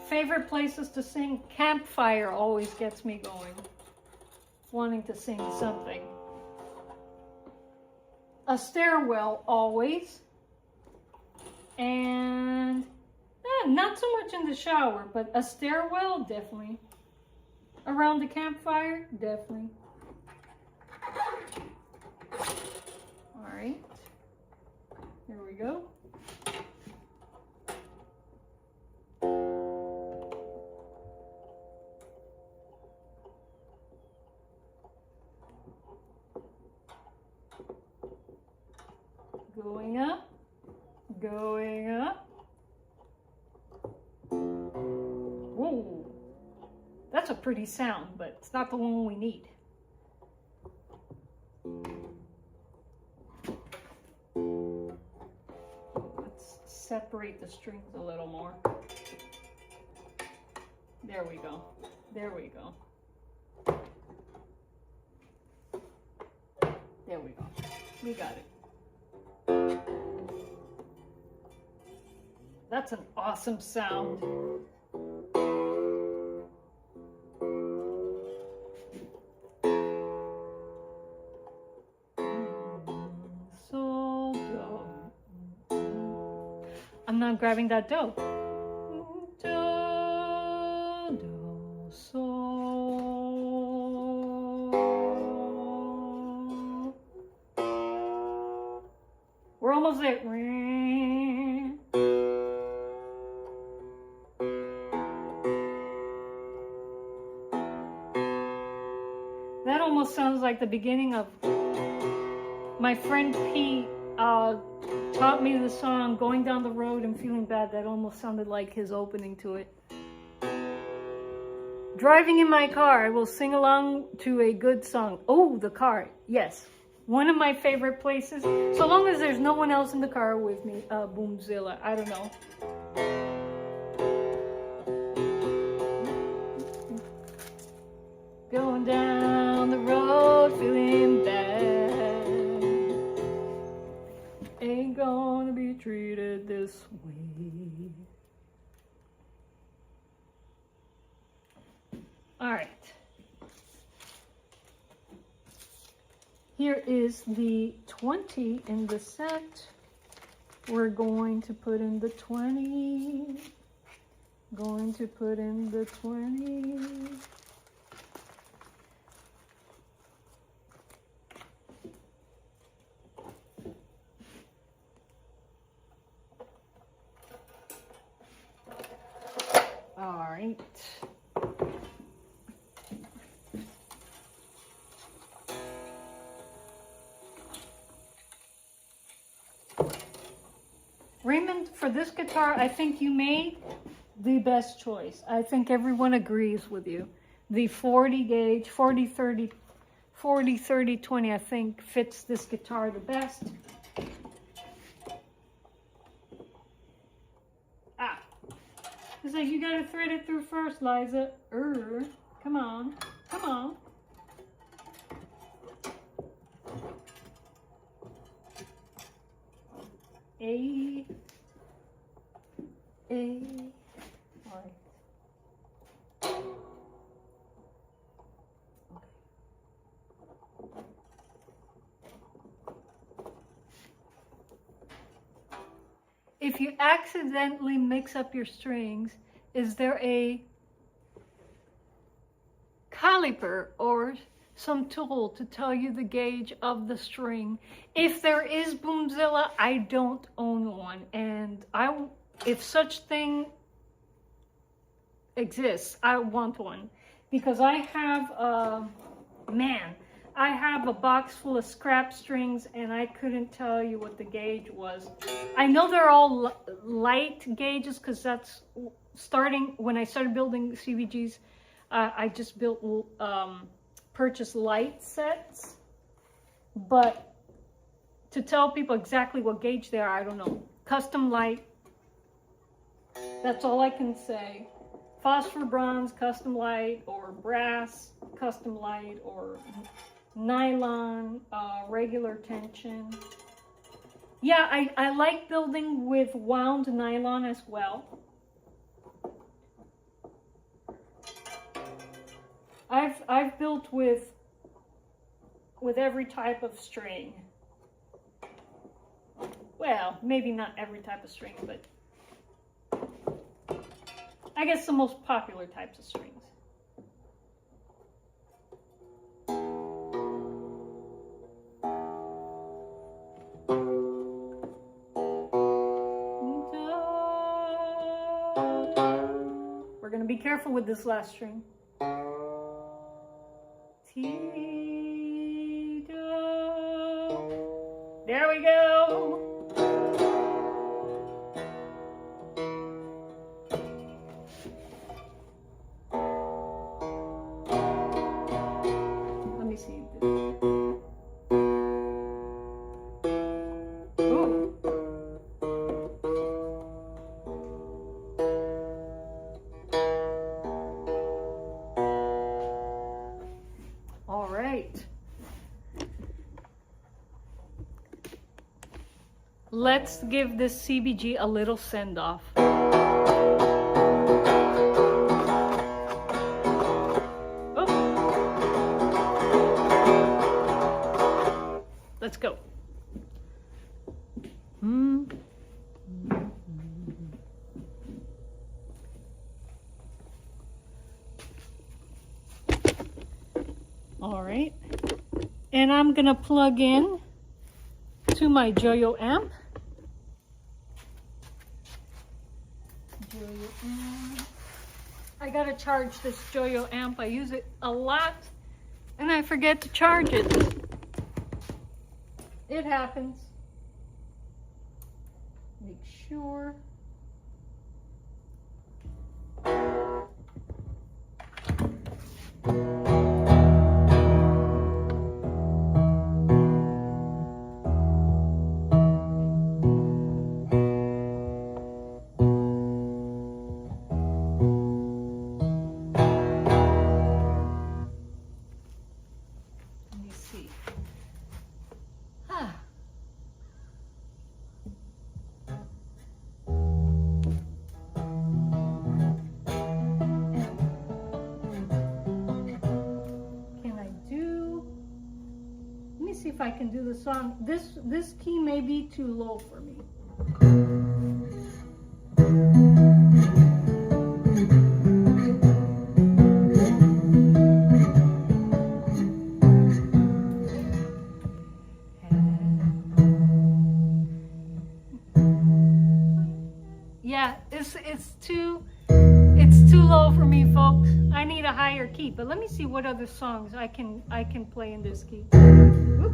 favorite places to sing, campfire always gets me going, wanting to sing something. A stairwell always, and not so much in the shower, but a stairwell definitely. Around the campfire, definitely. All right, here we go. Going up, going up. Whoa, that's a pretty sound, but it's not the one we need. Let's separate the strings a little more. There we go. There we go. There we go. We got it. That's an awesome sound. So do. I'm not grabbing that do. Do, do, so. We're almost there. That almost sounds like the beginning of My friend Pete taught me the song Going Down the Road and Feeling Bad. That almost sounded like his opening to it. Driving in my car, I will sing along to a good song. Oh, the car. Yes. One of my favorite places. So long as there's no one else in the car with me. Boomzilla. I don't know. Going down the road, feeling bad. Ain't gonna be treated this way. All right. Here is the 20 in the set. We're going to put in the 20. Going to put in the 20. All right. Raymond, for this guitar, I think you made the best choice. I think everyone agrees with you. The 40 gauge, 40, 30, 40, 30, 20, I think fits this guitar the best. Ah, it's like you gotta thread it through first, Liza. Come on, come on. A. All right. If you accidentally mix up your strings, is there a caliper or some tool to tell you the gauge of the string? If there is, Boomzilla, I don't own one, and if such thing exists, I want one, because I have I have a box full of scrap strings and I couldn't tell you what the gauge was. I know they're all light gauges because that's when I started building CBGs. I just purchased light sets, but to tell people exactly what gauge they are, I don't know. Custom light, that's all I can say. Phosphor bronze, custom light, or brass, custom light, or nylon, regular tension. Yeah, I like building with wound nylon as well. I've built with every type of string. Well, maybe not every type of string, but I guess the most popular types of strings. We're going to be careful with this last string. There we go. Let me see. Ooh. All right. Let's give this CBG a little send-off. Oh. Let's go. All right. And I'm going to plug in to my Joyo amp. I gotta charge this Joyo amp. I use it a lot and I forget to charge it. it happens. Make sure. If I can do the song. This key may be too low for me. Yeah, it's too low for me, folks. I need a higher key. But let me see what other songs I can play in this key. Whoop.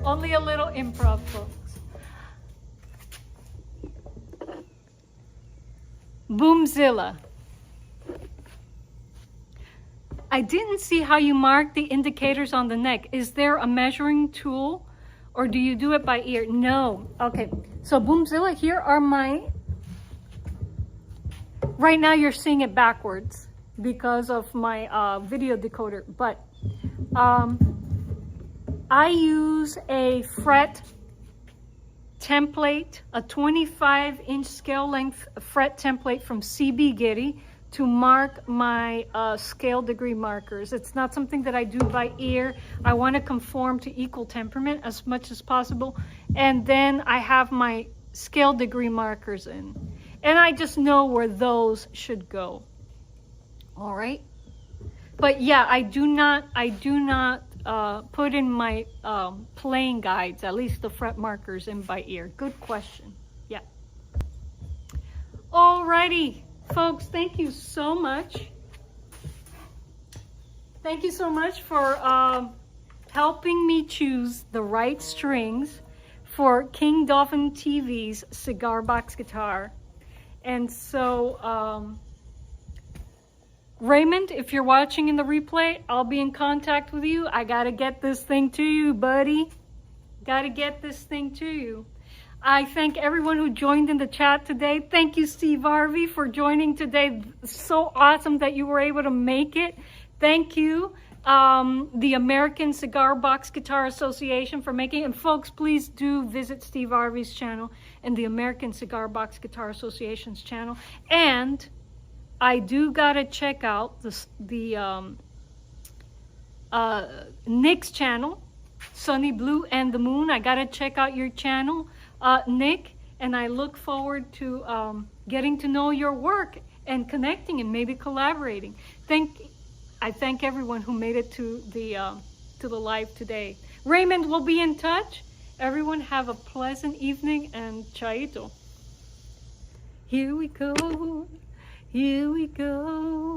Only a little improv, folks. Boomzilla. I didn't see how you mark the indicators on the neck. Is there a measuring tool or do you do it by ear? No. Okay, so Boomzilla, here are my, right now you're seeing it backwards because of my video decoder, but I use a fret template, a 25-inch scale length fret template from CBG to mark my scale degree markers. It's not something that I do by ear. I want to conform to equal temperament as much as possible. And then I have my scale degree markers in. And I just know where those should go. All right? But yeah, I do not put in my playing guides, at least the fret markers, in by ear. Good question. Yeah. Alrighty, folks, thank you so much. Thank you so much for helping me choose the right strings for King Dolphin TV's cigar box guitar. And so, Raymond, if you're watching in the replay, I'll be in contact with you. I gotta get this thing to you, buddy. Gotta get this thing to you. I thank everyone who joined in the chat today. Thank you, Steve Arvey, for joining today. So awesome that you were able to make it. Thank you. the American Cigar Box Guitar Association for making, and folks, please do visit Steve Arvey's channel and the American Cigar Box Guitar Association's channel. And I do gotta check out the Nick's channel, Sunny Blue and the Moon. I gotta check out your channel, Nick, and I look forward to getting to know your work and connecting and maybe collaborating. I thank everyone who made it to the live today. Raymond will be in touch. Everyone have a pleasant evening, and chaito. Here we go. Here we go.